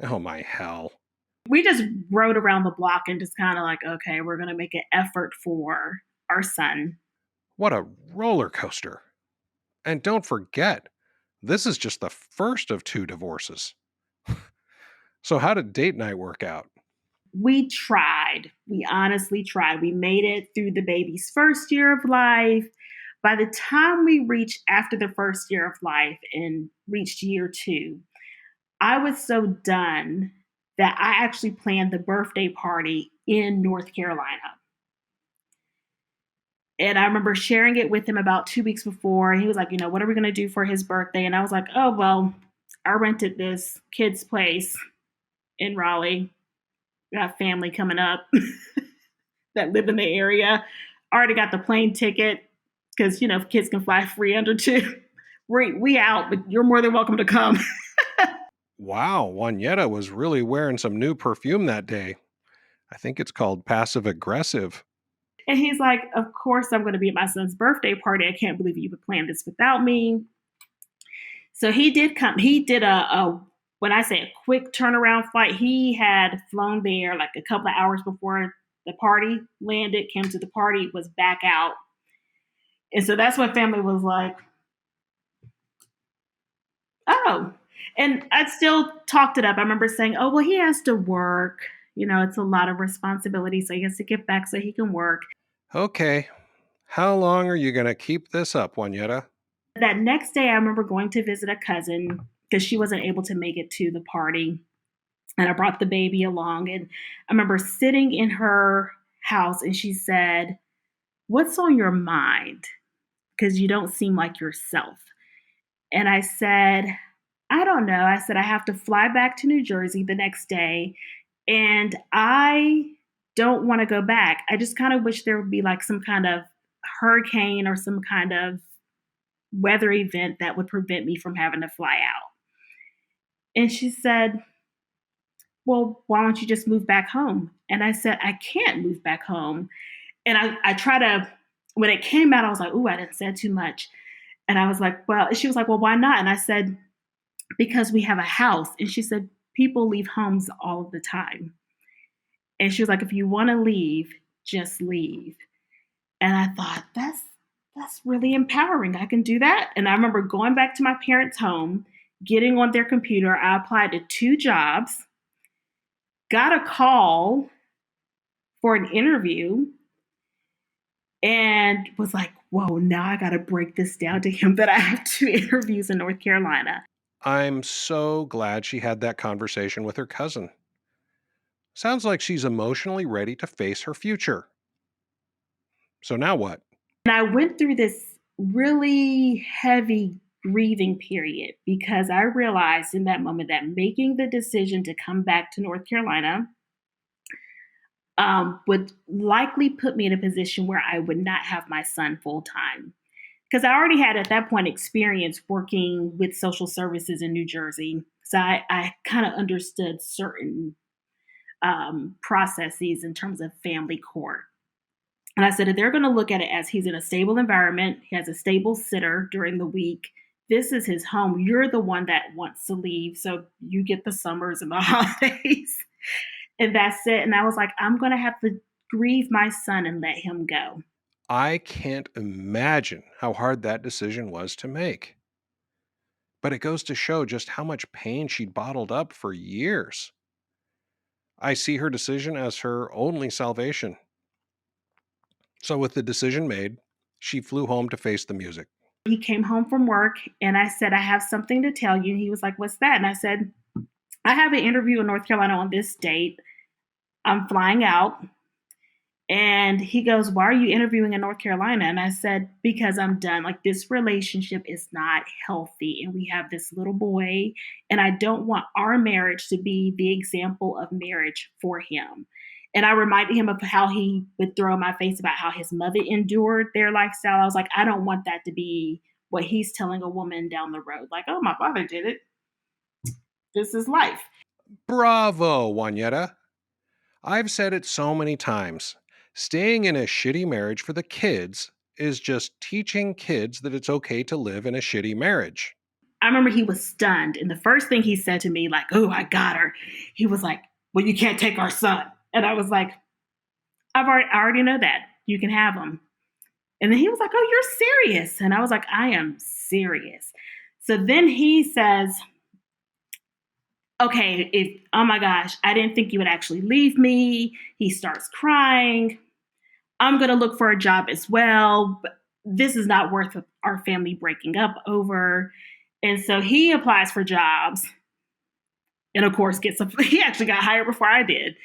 A: Oh my hell.
E: We just rode around the block and just kind of like, okay, we're going to make an effort for our son.
A: What a roller coaster. And don't forget, this is just the first of 2 divorces. So how did date night work out?
E: We tried. We honestly tried. We made it through the baby's first year of life. By the time we reached after the first year of life and reached year 2, I was so done that I actually planned the birthday party in North Carolina. And I remember sharing it with him about 2 weeks before. And he was like, what are we going to do for his birthday? And I was like, oh, well, I rented this kid's place in Raleigh. Got family coming up that live in the area. Already got the plane ticket because, kids can fly free under 2. We out, but you're more than welcome to come.
A: Wow, Juanyetta was really wearing some new perfume that day. I think it's called passive aggressive.
E: And he's like, of course I'm going to be at my son's birthday party. I can't believe you would plan this without me. So he did come. He did when I say a quick turnaround flight, he had flown there like a couple of hours before the party landed, came to the party, was back out. And so that's when family was like, oh. And I still talked it up. I remember saying, oh, well, he has to work. It's a lot of responsibility, so he has to get back so he can work.
A: Okay. How long are you going to keep this up, Juanyetta?
E: That next day, I remember going to visit a cousin because she wasn't able to make it to the party. And I brought the baby along. And I remember sitting in her house and she said, what's on your mind? Because you don't seem like yourself. And I said, I don't know. I said, I have to fly back to New Jersey the next day. And I don't want to go back. I just kind of wish there would be like some kind of hurricane or some kind of weather event that would prevent me from having to fly out. And she said, well, why don't you just move back home? And I said, I can't move back home. And I try to, when it came out, I was like, ooh, I didn't say too much. And I was like, well, she was like, well, why not? And I said, because we have a house. And she said, people leave homes all of the time. And she was like, if you want to leave, just leave. And I thought, that's really empowering. I can do that. And I remember going back to my parents' home, getting on their computer. I applied to 2 jobs, got a call for an interview, and was like, whoa, now I got to break this down to him that I have 2 interviews in North Carolina.
A: I'm so glad she had that conversation with her cousin. Sounds like she's emotionally ready to face her future. So now what?
E: And I went through this really heavy grieving period because I realized in that moment that making the decision to come back to North Carolina would likely put me in a position where I would not have my son full time. Because I already had at that point experience working with social services in New Jersey. So I kind of understood certain processes in terms of family court. And I said, if they're going to look at it as he's in a stable environment, he has a stable sitter during the week, this is his home. You're the one that wants to leave. So you get the summers and the holidays. And that's it. And I was like, I'm going to have to grieve my son and let him go.
A: I can't imagine how hard that decision was to make. But it goes to show just how much pain she'd bottled up for years. I see her decision as her only salvation. So, with the decision made, she flew home to face the music.
E: He came home from work and I said, I have something to tell you. And he was like, what's that? And I said, I have an interview in North Carolina on this date. I'm flying out. And he goes, why are you interviewing in North Carolina? And I said, because I'm done. Like, this relationship is not healthy. And we have this little boy. And I don't want our marriage to be the example of marriage for him. And I reminded him of how he would throw in my face about how his mother endured their lifestyle. I was like, I don't want that to be what he's telling a woman down the road. Like, oh, my father did it. This is life.
A: Bravo, Juanyetta. I've said it so many times. Staying in a shitty marriage for the kids is just teaching kids that it's okay to live in a shitty marriage.
E: I remember he was stunned. And the first thing he said to me, like, oh, I got her. He was like, well, you can't take our son. And I was like, I already know that. You can have him. And then he was like, oh, you're serious. And I was like, I am serious. So then he says, okay, oh my gosh, I didn't think you would actually leave me. He starts crying. I'm going to look for a job as well. But this is not worth our family breaking up over. And so he applies for jobs. And of course, he actually got hired before I did.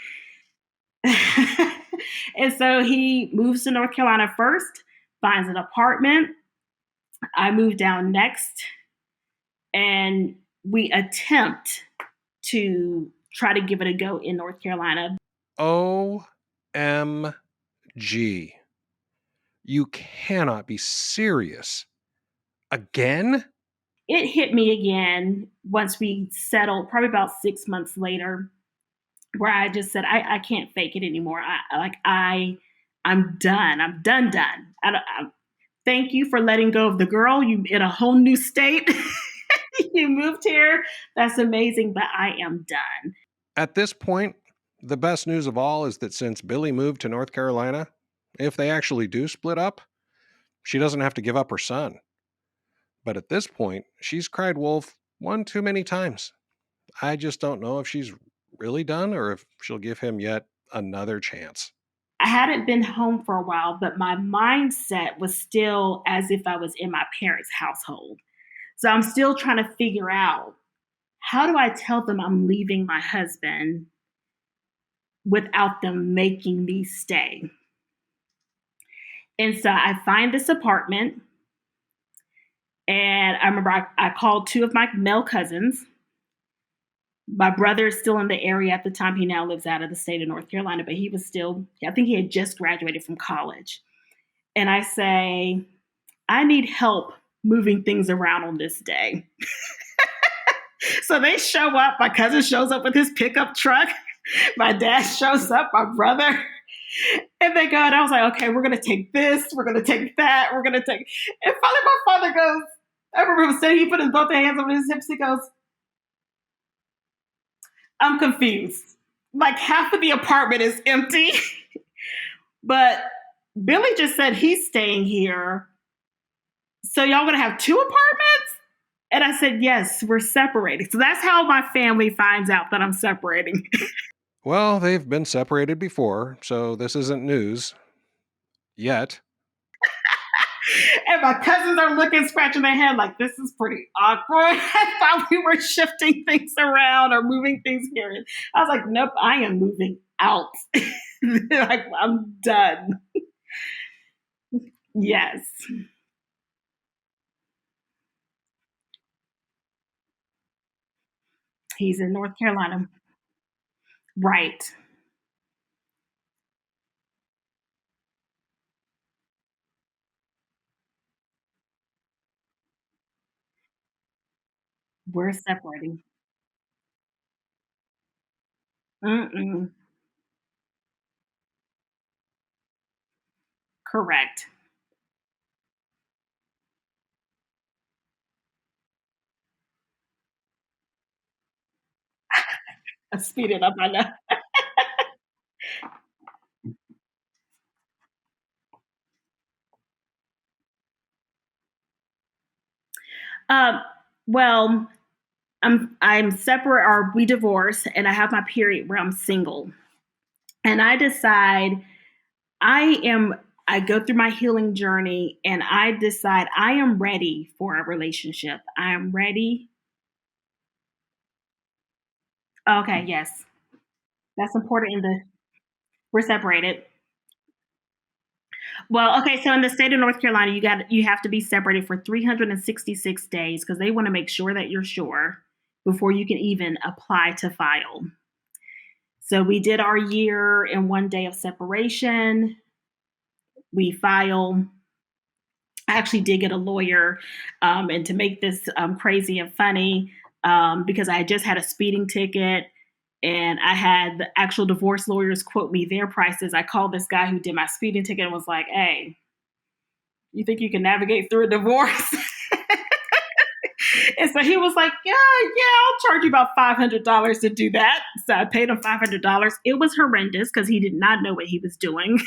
E: And so he moves to North Carolina first, finds an apartment. I move down next. And we attempt to try to give it a go in North Carolina.
A: OMG. You cannot be serious. Again?
E: It hit me again once we settled, probably about 6 months later, where I just said, I can't fake it anymore. I'm done. I'm done. Thank you for letting go of the girl. You in a whole new state. You moved here. That's amazing, but I am done.
A: At this point, the best news of all is that since Billy moved to North Carolina, if they actually do split up, she doesn't have to give up her son. But at this point, she's cried wolf one too many times. I just don't know if she's really done or if she'll give him yet another chance.
E: I hadn't been home for a while, but my mindset was still as if I was in my parents' household. So I'm still trying to figure out, how do I tell them I'm leaving my husband without them making me stay? And so I find this apartment, and I remember I called 2 of my male cousins. My brother is still in the area at the time. He now lives out of the state of North Carolina, but he was still, I think he had just graduated from college. And I say, I need help moving things around on this day. So they show up. My cousin shows up with his pickup truck. My dad shows up, my brother. And they go, and I was like, okay, we're going to take this. We're going to take that. We're going to take. And finally, my father goes, I remember him saying, he put his both hands on his hips. He goes, I'm confused. Like, half of the apartment is empty. But Billy just said he's staying here. So y'all going to have 2 apartments? And I said, yes, we're separating. So that's how my family finds out that I'm separating.
A: Well, they've been separated before, so this isn't news. Yet.
E: And my cousins are looking, scratching their head like, this is pretty awkward. I thought we were shifting things around or moving things here. I was like, nope, I am moving out. Like, I'm done. Yes. He's in North Carolina. Right. We're separating. Mm-mm. Correct. I speed it up, I know. Um, well, I'm separate or we divorce and I have my period where I'm single. And I decide I am I go through my healing journey and I decide I am ready for a relationship. I am ready. Okay, yes. That's important in the we're separated. Well, okay, so in the state of North Carolina, you have to be separated for 366 days because they want to make sure that you're sure before you can even apply to file. So we did our year in 1 day of separation. We file. I actually did get a lawyer, and to make this crazy and funny, because I just had a speeding ticket and I had the actual divorce lawyers quote me their prices. I called this guy who did my speeding ticket and was like, "Hey, you think you can navigate through a divorce?" And so he was like, "Yeah, I'll charge you about $500 to do that." So I paid him $500. It was horrendous because he did not know what he was doing.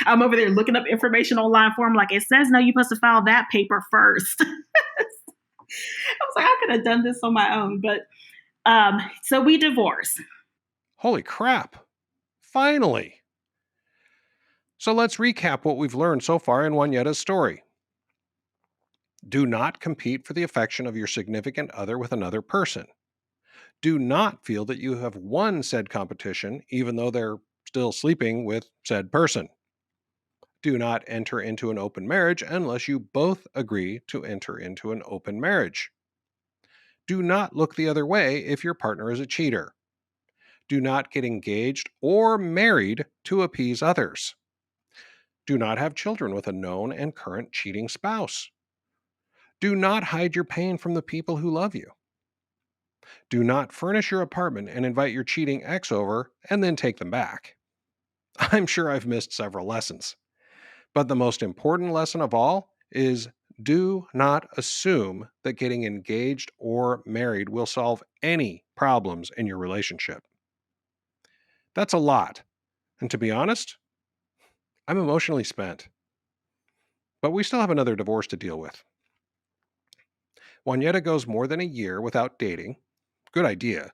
E: I'm over there looking up information online for him. Like, it says, no, you're supposed to file that paper first. I was like, I could have done this on my own. But so we divorced.
A: Holy crap. Finally. So let's recap what we've learned so far in Juanietta's story. Do not compete for the affection of your significant other with another person. Do not feel that you have won said competition, even though they're still sleeping with said person. Do not enter into an open marriage unless you both agree to enter into an open marriage. Do not look the other way if your partner is a cheater. Do not get engaged or married to appease others. Do not have children with a known and current cheating spouse. Do not hide your pain from the people who love you. Do not furnish your apartment and invite your cheating ex over and then take them back. I'm sure I've missed several lessons. But the most important lesson of all is do not assume that getting engaged or married will solve any problems in your relationship. That's a lot. And to be honest, I'm emotionally spent. But we still have another divorce to deal with. Juanyetta goes more than a year without dating. Good idea.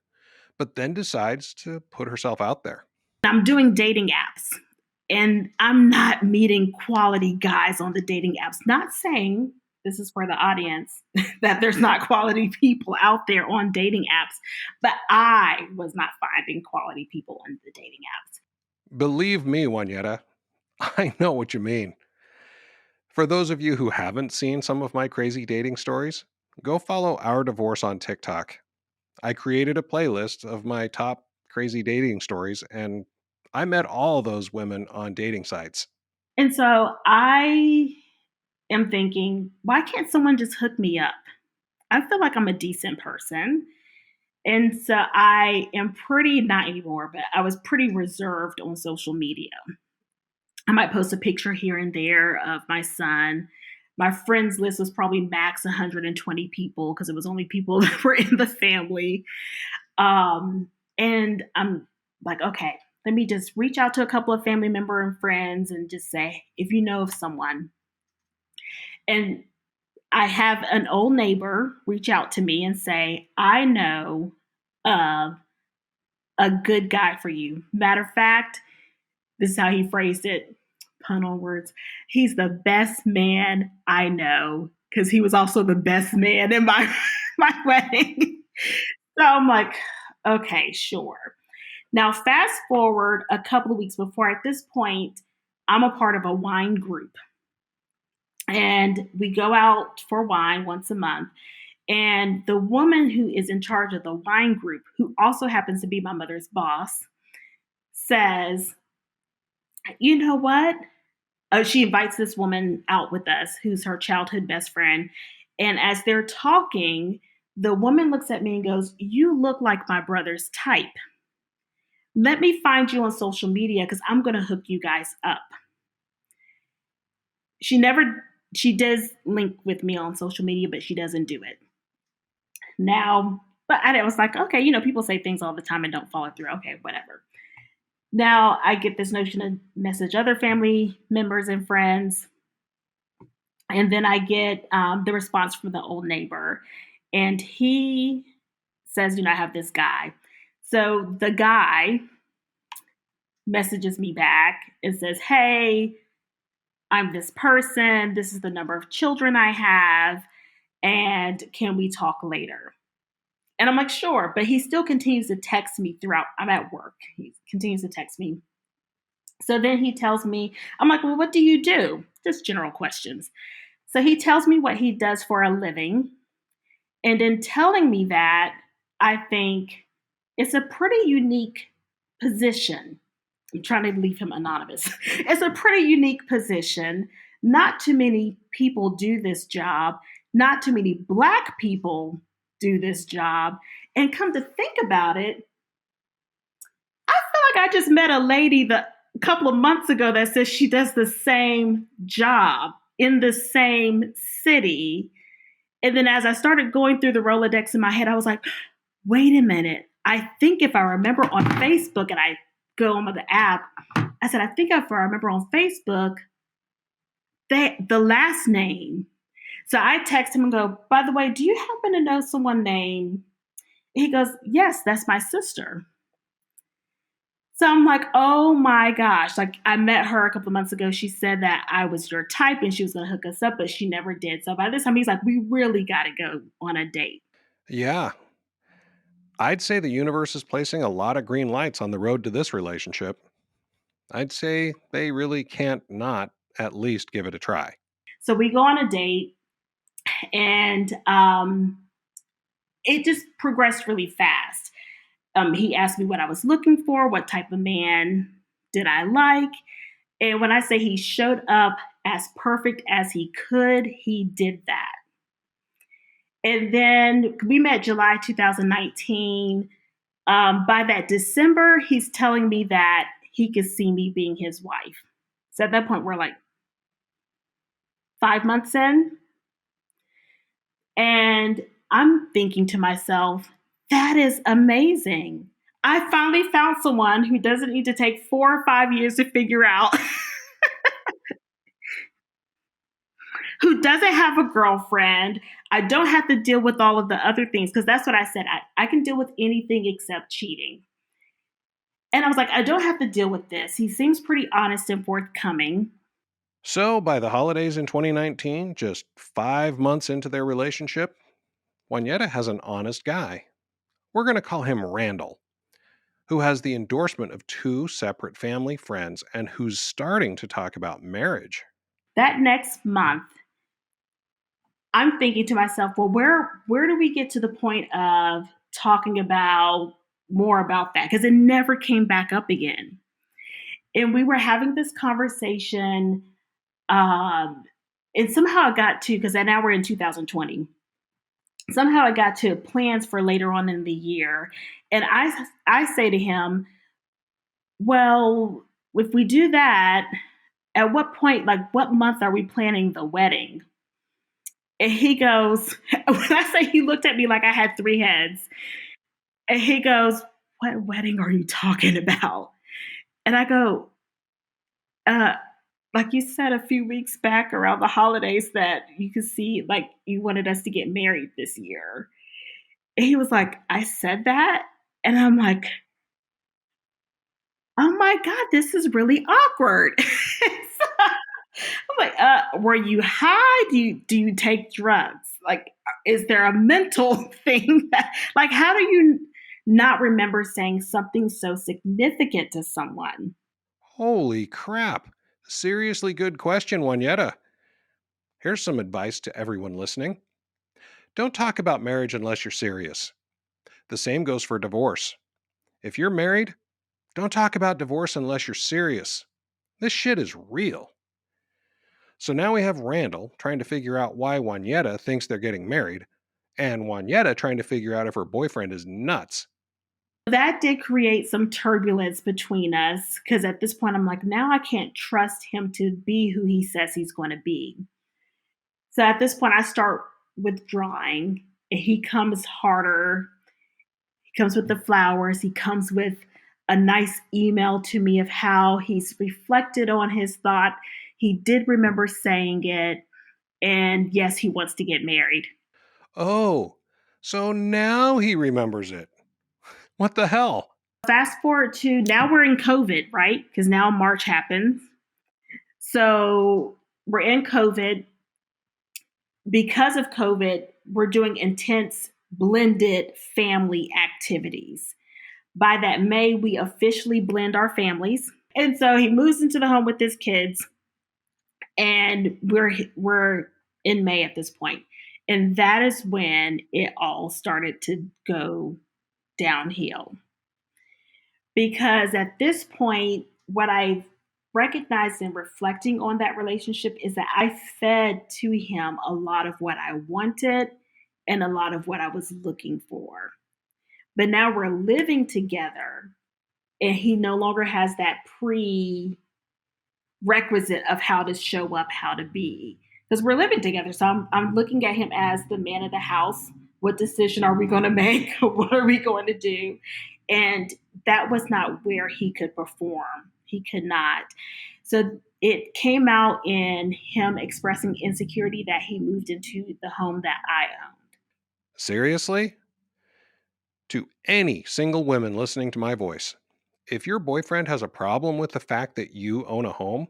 A: But then decides to put herself out there.
E: I'm doing dating apps and I'm not meeting quality guys on the dating apps. Not saying this is for the audience that there's not quality people out there on dating apps, but I was not finding quality people on the dating apps.
A: Believe me, Juanyetta, I know what you mean. For those of you who haven't seen some of my crazy dating stories, go follow Our Divorce on TikTok. I created a playlist of my top crazy dating stories, and I met all those women on dating sites.
E: And so I am thinking, why can't someone just hook me up? I feel like I'm a decent person. And so I am pretty, not anymore, but I was pretty reserved on social media. I might post a picture here and there of my son. My friends list was probably max 120 people because it was only people that were in the family. And I'm like, okay, let me just reach out to a couple of family member and friends and just say, if you know of someone. And I have an old neighbor reach out to me and say, I know of a good guy for you. Matter of fact, this is how he phrased it. pun on words. He's the best man I know because he was also the best man in my my wedding. So I'm like, okay, sure. Now, fast forward a couple of weeks before, at this point, I'm a part of a wine group. And we go out for wine once a month. And the woman who is in charge of the wine group, who also happens to be my mother's boss, says, you know what? She invites this woman out with us, who's her childhood best friend. And as they're talking, the woman looks at me and goes, you look like my brother's type. Let me find you on social media because I'm going to hook you guys up. She does link with me on social media, but she doesn't do it. Now, but I was like, okay, people say things all the time and don't follow through. Okay, whatever. Now I get this notion to message other family members and friends. And then I get the response from the old neighbor. And he says, I have this guy. So the guy messages me back and says, hey, I'm this person. This is the number of children I have. And can we talk later? And I'm like, sure. But he still continues to text me throughout. I'm at work. He continues to text me. So then he tells me, I'm like, well, what do you do? Just general questions. So he tells me what he does for a living. And in telling me that, I think it's a pretty unique position. I'm trying to leave him anonymous. It's a pretty unique position. Not too many people do this job. Not too many Black people do this job. And come to think about it, I feel like I just met a lady a couple of months ago that says she does the same job in the same city. And then as I started going through the Rolodex in my head, I was like, wait a minute. I think if I remember on Facebook, and I go on the app, I said, I think if I remember on Facebook, the last name. So I text him and go, by the way, do you happen to know someone named? He goes, yes, that's my sister. So I'm like, oh my gosh. Like, I met her a couple of months ago. She said that I was your type and she was going to hook us up, but she never did. So by this time, he's like, we really got to go on a date.
A: Yeah. I'd say the universe is placing a lot of green lights on the road to this relationship. I'd say they really can't not at least give it a try.
E: So we go on a date, and it just progressed really fast. He asked me what I was looking for, what type of man did I like. And when I say he showed up as perfect as he could, he did that. And then we met July 2019. By that December, he's telling me that he could see me being his wife. So at that point, we're like 5 months in. And I'm thinking to myself, that is amazing. I finally found someone who doesn't need to take 4 or 5 years to figure out, who doesn't have a girlfriend. I don't have to deal with all of the other things, because that's what I said. I can deal with anything except cheating. And I was like, I don't have to deal with this. He seems pretty honest and forthcoming.
A: So by the holidays in 2019, just 5 months into their relationship, Juanyetta has an honest guy. We're going to call him Randall, who has the endorsement of 2 separate family friends and who's starting to talk about marriage.
E: That next month, I'm thinking to myself, well, where do we get to the point of talking about more about that? Because it never came back up again. And we were having this conversation, and somehow it got to, because now we're in 2020. Somehow it got to plans for later on in the year. And I say to him, well, if we do that, at what point, like what month are we planning the wedding? And he goes, when I say, he looked at me like I had 3 heads. And he goes, what wedding are you talking about? And I go, like you said a few weeks back around the holidays that you could see, like you wanted us to get married this year. And he was like, I said that? And I'm like, oh my God, this is really awkward. So I'm like, were you high? Do you take drugs? Like, is there a mental thing that, like, how do you not remember saying something so significant to someone?
A: Holy crap. Seriously good question, Juanyetta. Here's some advice to everyone listening. Don't talk about marriage unless you're serious. The same goes for divorce. If you're married, don't talk about divorce unless you're serious. This shit is real. So now we have Randall trying to figure out why Juanyetta thinks they're getting married, and Juanyetta trying to figure out if her boyfriend is nuts.
E: That did create some turbulence between us because at this point, I'm like, now I can't trust him to be who he says he's going to be. So at this point, I start withdrawing. He comes harder. He comes with the flowers. He comes with a nice email to me of how he's reflected on his thought. He did remember saying it. And yes, he wants to get married.
A: Oh, so now he remembers it. What the hell?
E: Fast forward to now we're in COVID, right? Because now March happens. So we're in COVID. Because of COVID, we're doing intense blended family activities. By that May, we officially blend our families. And so he moves into the home with his kids, and we're in May at this point. And that is when it all started to go downhill. Because at this point, what I've recognized in reflecting on that relationship is that I fed to him a lot of what I wanted and a lot of what I was looking for. But now we're living together, and he no longer has that prerequisite of how to show up, how to be. Because we're living together. So I'm looking at him as the man of the house. What decision are we going to make? What are we going to do? And that was not where he could perform. He could not. So it came out in him expressing insecurity that he moved into the home that I owned.
A: Seriously? To any single women listening to my voice, if your boyfriend has a problem with the fact that you own a home,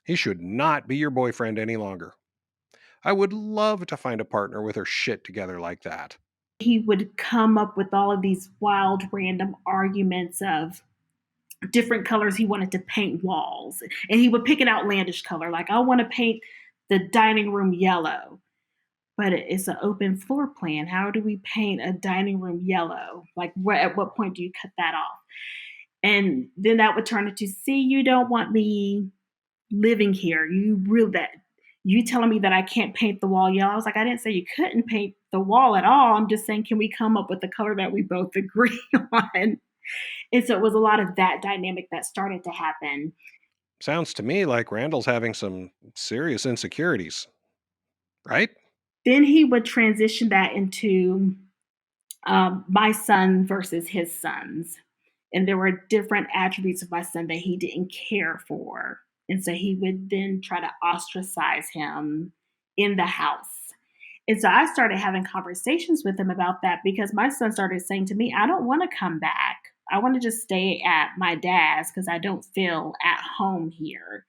A: he should not be your boyfriend any longer. I would love to find a partner with her shit together like that.
E: He would come up with all of these wild, random arguments of different colors he wanted to paint walls. And he would pick an outlandish color, like, I want to paint the dining room yellow. But it's an open floor plan. How do we paint a dining room yellow? Like, at what point do you cut that off? And then that would turn into, see, you don't want me living here. You telling me that I can't paint the wall yellow. I was like, I didn't say you couldn't paint the wall at all. I'm just saying, can we come up with a color that we both agree on? And so it was a lot of that dynamic that started to happen.
A: Sounds to me like Randall's having some serious insecurities, right?
E: Then he would transition that into my son versus his sons. And there were different attributes of my son that he didn't care for. And so he would then try to ostracize him in the house. And so I started having conversations with him about that because my son started saying to me, I don't want to come back. I want to just stay at my dad's because I don't feel at home here.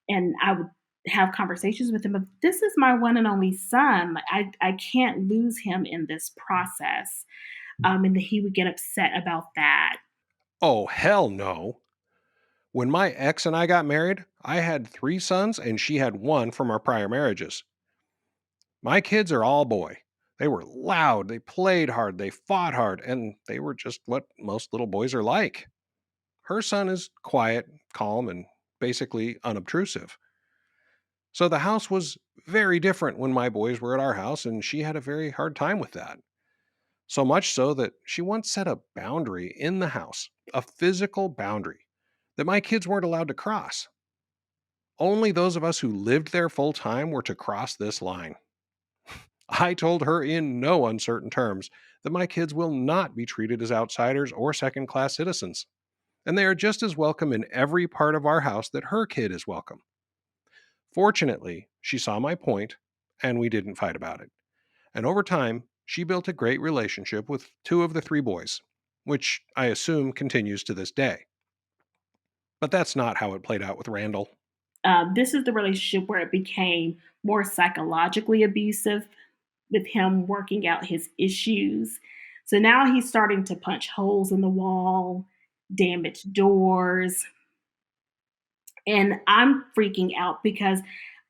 E: And I would have conversations with him of, this is my one and only son. I can't lose him in this process. And then he would get upset about that.
A: Oh, hell no. When my ex and I got married, I had 3 sons and she had 1 from our prior marriages. My kids are all boy. They were loud, they played hard, they fought hard, and they were just what most little boys are like. Her son is quiet, calm, and basically unobtrusive. So the house was very different when my boys were at our house, and she had a very hard time with that. So much so that she once set a boundary in the house, a physical boundary, that my kids weren't allowed to cross. Only those of us who lived there full time were to cross this line. I told her in no uncertain terms that my kids will not be treated as outsiders or second class citizens, and they are just as welcome in every part of our house that her kid is welcome. Fortunately, she saw my point, and we didn't fight about it. And over time, she built a great relationship with 2 of the 3 boys, which I assume continues to this day. But that's not how it played out with Randall.
E: This is the relationship where it became more psychologically abusive with him working out his issues. So now he's starting to punch holes in the wall, damage doors. And I'm freaking out because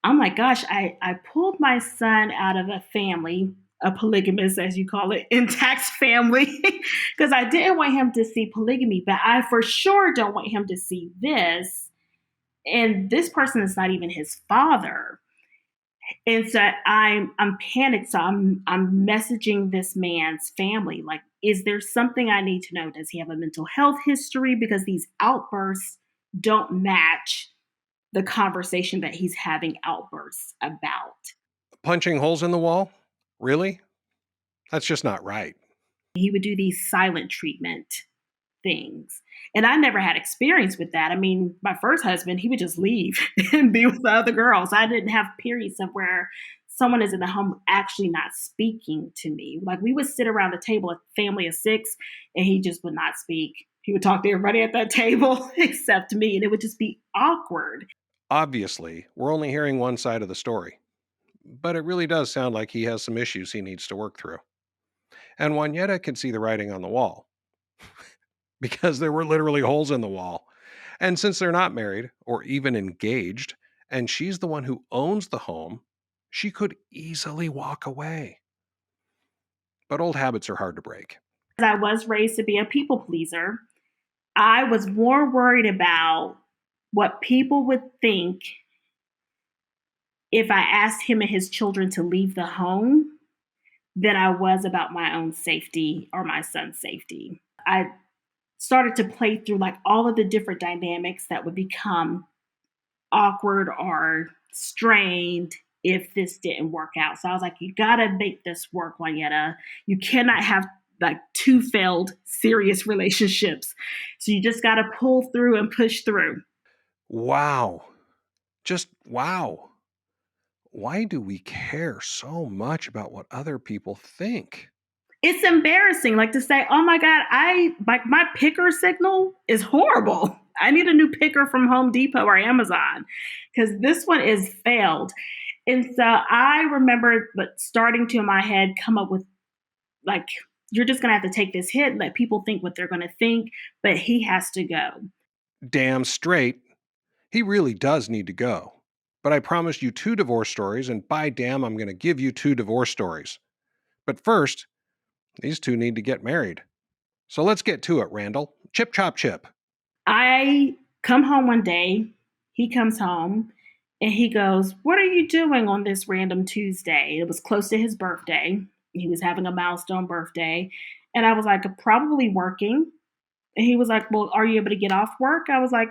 E: I'm like, gosh, I pulled my son out of a family, a polygamous, as you call it, intact family, because I didn't want him to see polygamy, but I for sure don't want him to see this. And this person is not even his father. And so I'm panicked. So I'm messaging this man's family. Like, is there something I need to know? Does he have a mental health history? Because these outbursts don't match the conversation that he's having outbursts about.
A: Punching holes in the wall? Really? That's just not right.
E: He would do these silent treatment things. And I never had experience with that. I mean, my first husband, he would just leave and be with the other girls. I didn't have periods of where someone is in the home actually not speaking to me. Like, we would sit around the table, a family of 6, and he just would not speak. He would talk to everybody at that table except me, and it would just be awkward.
A: Obviously, we're only hearing one side of the story, but it really does sound like he has some issues he needs to work through. And Juanyetta can see the writing on the wall because there were literally holes in the wall. And since they're not married or even engaged, and she's the one who owns the home, she could easily walk away. But old habits are hard to break.
E: I was raised to be a people pleaser. I was more worried about what people would think if I asked him and his children to leave the home than I was about my own safety or my son's safety. I started to play through like all of the different dynamics that would become awkward or strained if this didn't work out. So I was like, you gotta make this work, Juanyetta. You cannot have like 2 failed serious relationships. So you just gotta pull through and push through.
A: Wow. Just wow. Why do we care so much about what other people think?
E: It's embarrassing, like to say, oh my God, my picker signal is horrible. I need a new picker from Home Depot or Amazon because this one is failed. And so I remember starting to, in my head, come up with like, you're just going to have to take this hit, let people think what they're going to think, but he has to go.
A: Damn straight. He really does need to go. But I promised you 2 divorce stories, and by damn, I'm going to give you 2 divorce stories. But first, these 2 need to get married. So let's get to it, Randall. Chip, chop, chip.
E: I come home one day, he comes home, and he goes, what are you doing on this random Tuesday? It was close to his birthday. He was having a milestone birthday. And I was like, probably working. And he was like, well, are you able to get off work? I was like,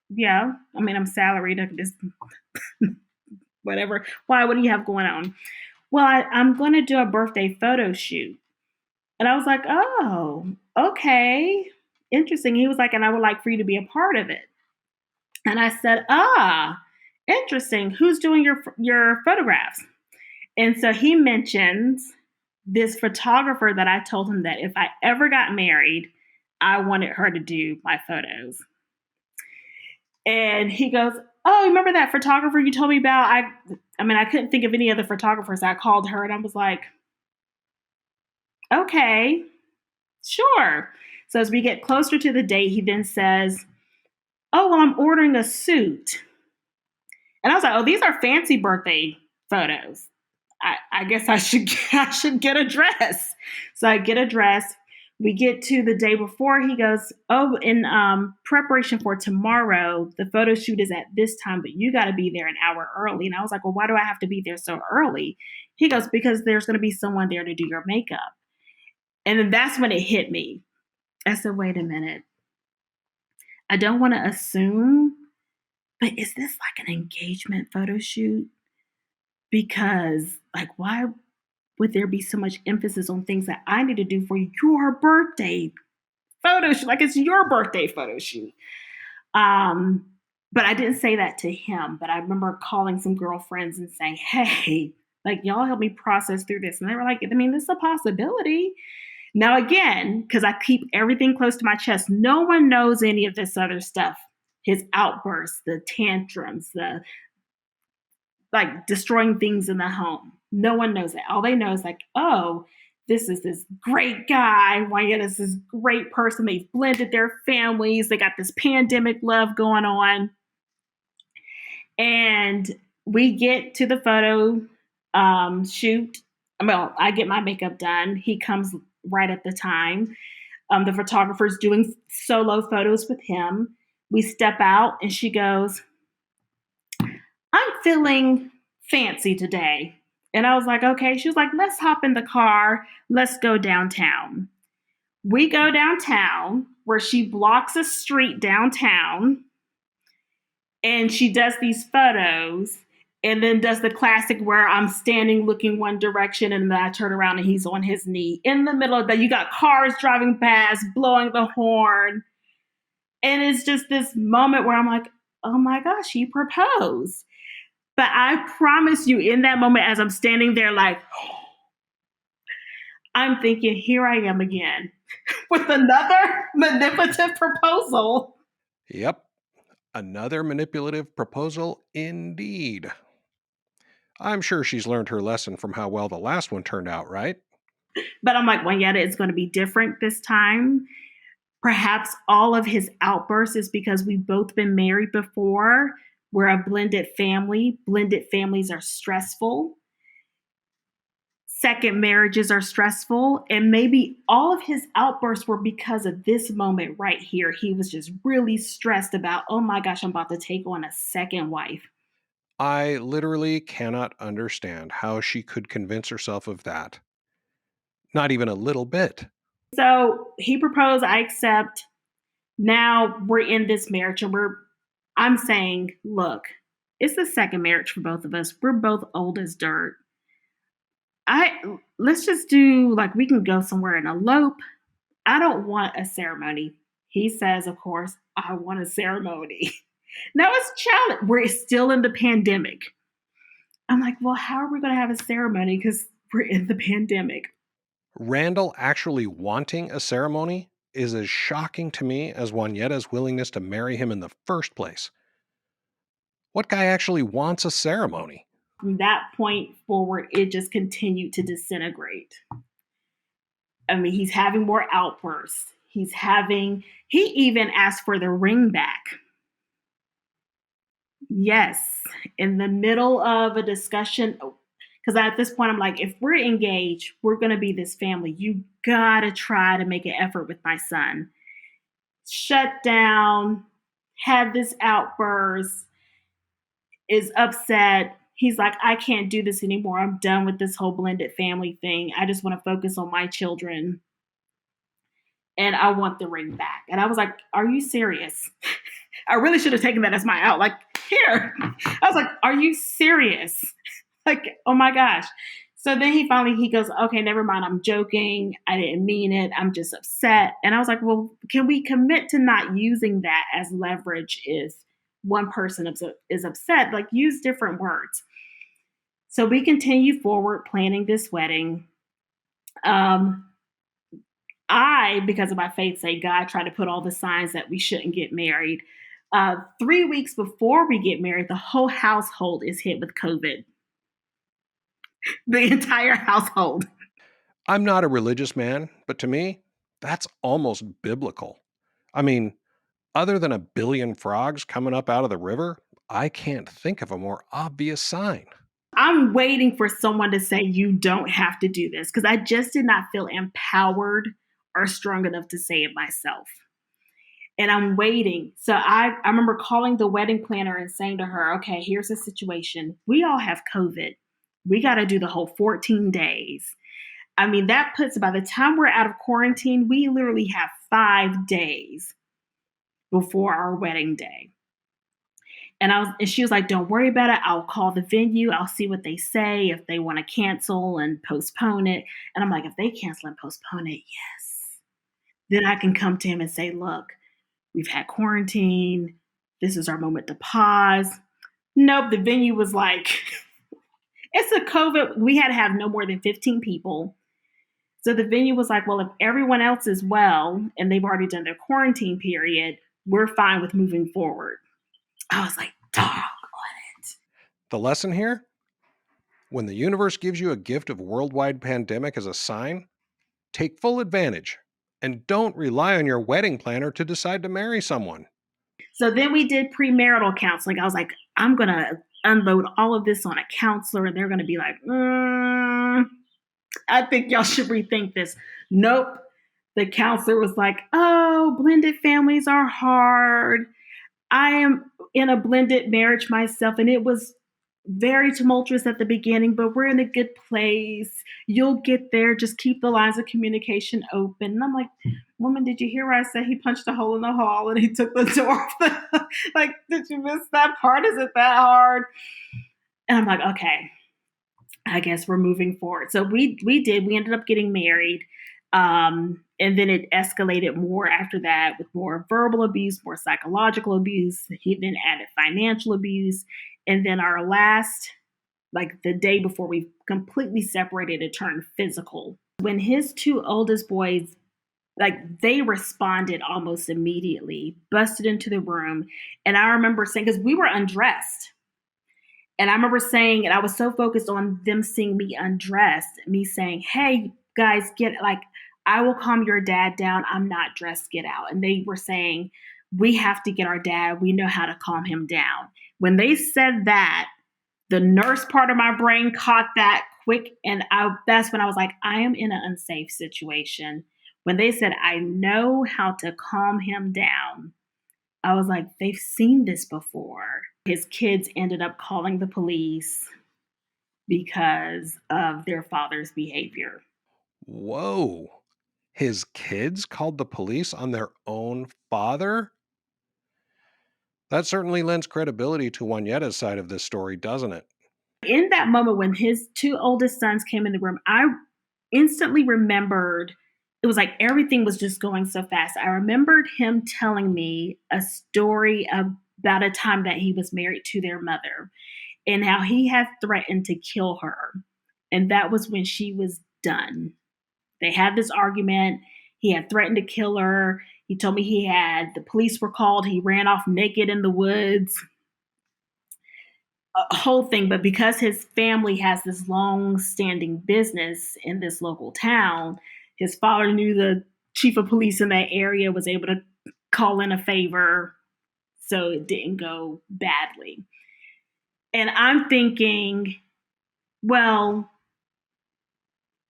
E: yeah. I mean, I'm salaried. I can just whatever. Why? What do you have going on? Well, I'm going to do a birthday photo shoot. And I was like, oh, okay. Interesting. He was like, and I would like for you to be a part of it. And I said, interesting. Who's doing your photographs? And so he mentions this photographer that I told him that if I ever got married, I wanted her to do my photos. And he goes, oh, remember that photographer you told me about? I mean, I couldn't think of any other photographers. I called her and I was like, okay, sure. So as we get closer to the date, he then says, oh, well, I'm ordering a suit. And I was like, oh, these are fancy birthday photos. I guess I should get a dress. So I get a dress. We get to the day before. He goes, oh, in preparation for tomorrow, the photo shoot is at this time, but you got to be there an hour early. And I was like, well, why do I have to be there so early? He goes, because there's going to be someone there to do your makeup. And then that's when it hit me. I said, wait a minute. I don't want to assume, but is this like an engagement photo shoot? Because like, why would there be so much emphasis on things that I need to do for your birthday photo shoot? Like it's your birthday photo shoot. But I didn't say that to him, but I remember calling some girlfriends and saying, hey, like y'all help me process through this. And they were like, I mean, this is a possibility. Now, again, because I keep everything close to my chest, no one knows any of this other stuff his outbursts, the tantrums, the like destroying things in the home. No one knows it. All they know is like, oh, this is this great guy. Juanyetta's this great person. They've blended their families. They got this pandemic love going on. And we get to the photo shoot. Well, I get my makeup done. He comes right at the time. The photographer's doing solo photos with him. We step out and she goes, I'm feeling fancy today. And I was like, okay. She was like, let's hop in the car. Let's go downtown. We go downtown where she blocks a street downtown and she does these photos and then does the classic where I'm standing looking one direction and then I turn around and he's on his knee. In the middle of that, you got cars driving past, blowing the horn. And it's just this moment where I'm like, oh my gosh, he proposed. But I promise you, in that moment, as I'm standing there, like, I'm thinking, here I am again with another manipulative proposal.
A: Yep. Another manipulative proposal indeed. I'm sure she's learned her lesson from how well the last one turned out, right?
E: But I'm like, Juanyetta, it's going to be different this time. Perhaps all of his outbursts is because we've both been married before. We're a blended family. Blended families are stressful. Second marriages are stressful. And maybe all of his outbursts were because of this moment right here. He was just really stressed about, oh my gosh, I'm about to take on a second wife.
A: I literally cannot understand how she could convince herself of that. Not even a little bit.
E: So he proposed, I accept. Now we're in this marriage and I'm saying, look, it's the second marriage for both of us. We're both old as dirt. Let's just do like we can go somewhere and elope. I don't want a ceremony. He says, of course, I want a ceremony. Now it's challenge. We're still in the pandemic. I'm like, well, how are we going to have a ceremony? Because we're in the pandemic.
A: Randall actually wanting a ceremony is as shocking to me as Juanietta's willingness to marry him in the first place. What guy actually wants a ceremony?
E: From that point forward, it just continued to disintegrate. I mean, he's having more outbursts. He even asked for the ring back. Yes, in the middle of a discussion, because at this point, I'm like, if we're engaged, we're going to be this family. You got to try to make an effort with my son. Shut down, had this outburst, is upset. He's like, I can't do this anymore. I'm done with this whole blended family thing. I just want to focus on my children. And I want the ring back. And I was like, are you serious? I really should have taken that as my out. Like, here. I was like, are you serious? Like, oh my gosh. So then he goes, okay, never mind. I'm joking. I didn't mean it. I'm just upset. And I was like, well, can we commit to not using that as leverage if one person is upset? Like, use different words. So we continue forward planning this wedding. I, because of my faith, say God tried to put all the signs that we shouldn't get married. 3 weeks before we get married, the whole household is hit with COVID. The entire household.
A: I'm not a religious man, but to me, that's almost biblical. I mean, other than a billion frogs coming up out of the river, I can't think of a more obvious sign.
E: I'm waiting for someone to say you don't have to do this because I just did not feel empowered or strong enough to say it myself. And I'm waiting. So I remember calling the wedding planner and saying to her, okay, here's the situation. We all have COVID. We got to do the whole 14 days. I mean, that puts, by the time we're out of quarantine, we literally have 5 days before our wedding day. And she was like, don't worry about it. I'll call the venue. I'll see what they say, if they want to cancel and postpone it. And I'm like, if they cancel and postpone it, yes. Then I can come to him and say, look, we've had quarantine. This is our moment to pause. Nope. The venue was like, it's a COVID. We had to have no more than 15 people. So the venue was like, well, if everyone else is well and they've already done their quarantine period, we're fine with moving forward. I was like, dog on it.
A: The lesson here? When the universe gives you a gift of worldwide pandemic as a sign, take full advantage and don't rely on your wedding planner to decide to marry someone.
E: So then we did premarital counseling. I was like, I'm going to unload all of this on a counselor, and they're going to be like, I think y'all should rethink this. Nope. The counselor was like, oh, blended families are hard. I am in a blended marriage myself, and it was very tumultuous at the beginning, but we're in a good place. You'll get there. Just keep the lines of communication open. And I'm like, woman, did you hear what I said? He punched a hole in the hall and he took the door off. Like, did you miss that part? Is it that hard? And I'm like, okay, I guess we're moving forward. So we ended up getting married. And then it escalated more after that with more verbal abuse, more psychological abuse. He then added financial abuse. And then our last, like the day before we completely separated, it turned physical. When his two oldest boys, like they responded almost immediately, busted into the room. And I remember saying, because we were undressed. And I remember saying, and I was so focused on them seeing me undressed, me saying, hey, guys, I will calm your dad down. I'm not dressed. Get out. And they were saying, we have to get our dad. We know how to calm him down. When they said that, the nurse part of my brain caught that quick. And that's when I was like, I am in an unsafe situation. When they said, I know how to calm him down, I was like, they've seen this before. His kids ended up calling the police because of their father's behavior.
A: Whoa. His kids called the police on their own father? That certainly lends credibility to Juanetta's side of this story, doesn't it?
E: In that moment when his two oldest sons came in the room, I instantly remembered, it was like everything was just going so fast. I remembered him telling me a story about a time that he was married to their mother and how he had threatened to kill her. And that was when she was done. They had this argument. He had threatened to kill her. He told me the police were called. He ran off naked in the woods. A whole thing. But because his family has this long-standing business in this local town, his father knew the chief of police in that area, was able to call in a favor, so it didn't go badly. And I'm thinking, well,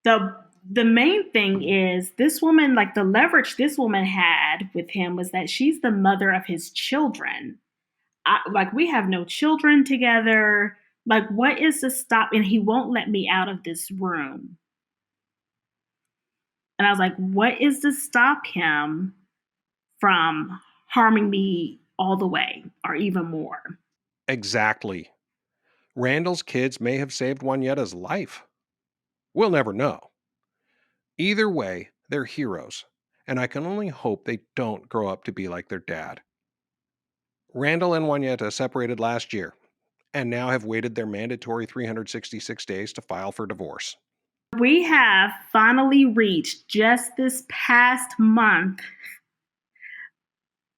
E: the main thing is this woman, like the leverage this woman had with him was that she's the mother of his children. We have no children together. Like, what is the stop? And he won't let me out of this room. And I was like, what is to stop him from harming me all the way or even more?
A: Exactly. Randall's kids may have saved Juanetta's life. We'll never know. Either way, they're heroes, and I can only hope they don't grow up to be like their dad. Randall and Juanyetta separated last year, and now have waited their mandatory 366 days to file for divorce.
E: We have finally reached, just this past month,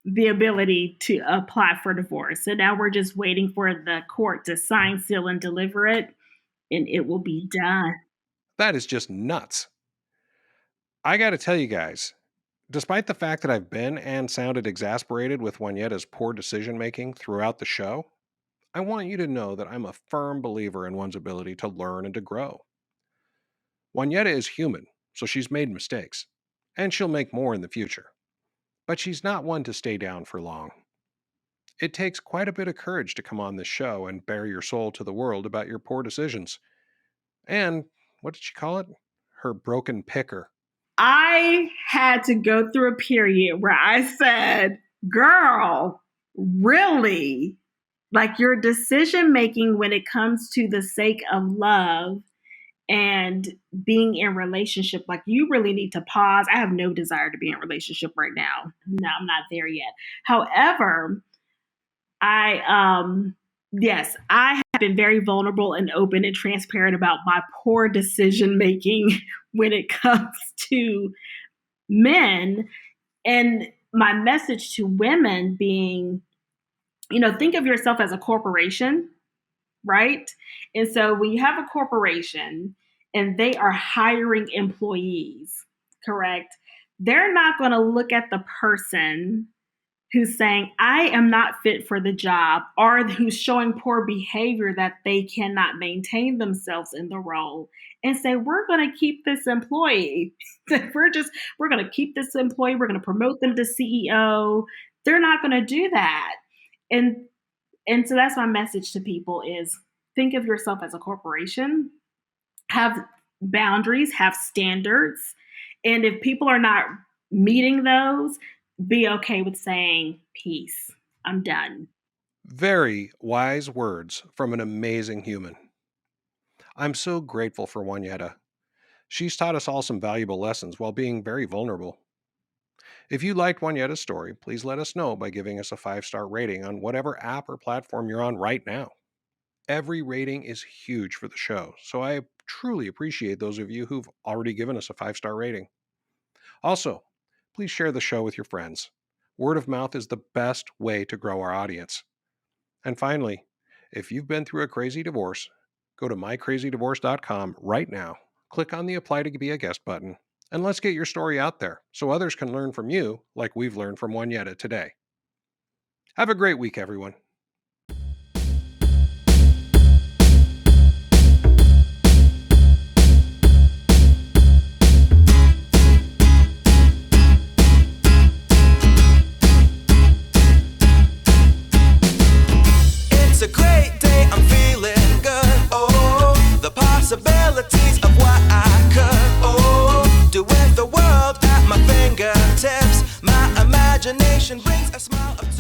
E: the ability to apply for divorce. So now we're just waiting for the court to sign, seal, and deliver it, and it will be done.
A: That is just nuts. I gotta tell you guys, despite the fact that I've been and sounded exasperated with Juanetta's poor decision making throughout the show, I want you to know that I'm a firm believer in one's ability to learn and to grow. Juanyetta is human, so she's made mistakes, and she'll make more in the future. But she's not one to stay down for long. It takes quite a bit of courage to come on this show and bare your soul to the world about your poor decisions. And, what did she call it? Her broken picker.
E: I had to go through a period where I said, girl, really? Like, your decision making when it comes to the sake of love and being in relationship, like, you really need to pause. I have no desire to be in a relationship right now. No, I'm not there yet. However, I have been very vulnerable and open and transparent about my poor decision making when it comes to men. And my message to women being, think of yourself as a corporation, right? And so when you have a corporation and they are hiring employees, correct? They're not going to look at the person who's saying, I am not fit for the job, or who's showing poor behavior that they cannot maintain themselves in the role, and say, we're going to keep this employee. we're going to keep this employee. We're going to promote them to CEO. They're not going to do that. And so that's my message to people is think of yourself as a corporation, have boundaries, have standards. And if people are not meeting those, be okay with saying, peace, I'm done.
A: Very wise words from an amazing human. I'm so grateful for Juanyetta. She's taught us all some valuable lessons while being very vulnerable. If you liked Juanietta's story, please let us know by giving us a 5-star rating on whatever app or platform you're on right now. Every rating is huge for the show, so I truly appreciate those of you who've already given us a 5-star rating. Also, please share the show with your friends. Word of mouth is the best way to grow our audience. And finally, if you've been through a crazy divorce, go to mycrazydivorce.com right now, click on the Apply to Be a Guest button, and let's get your story out there so others can learn from you like we've learned from Juanyetta today. Have a great week, everyone.
D: It's a great day, I'm feeling good. Oh, the possibilities of what I could, do with the world at my fingertips. My imagination brings a smile of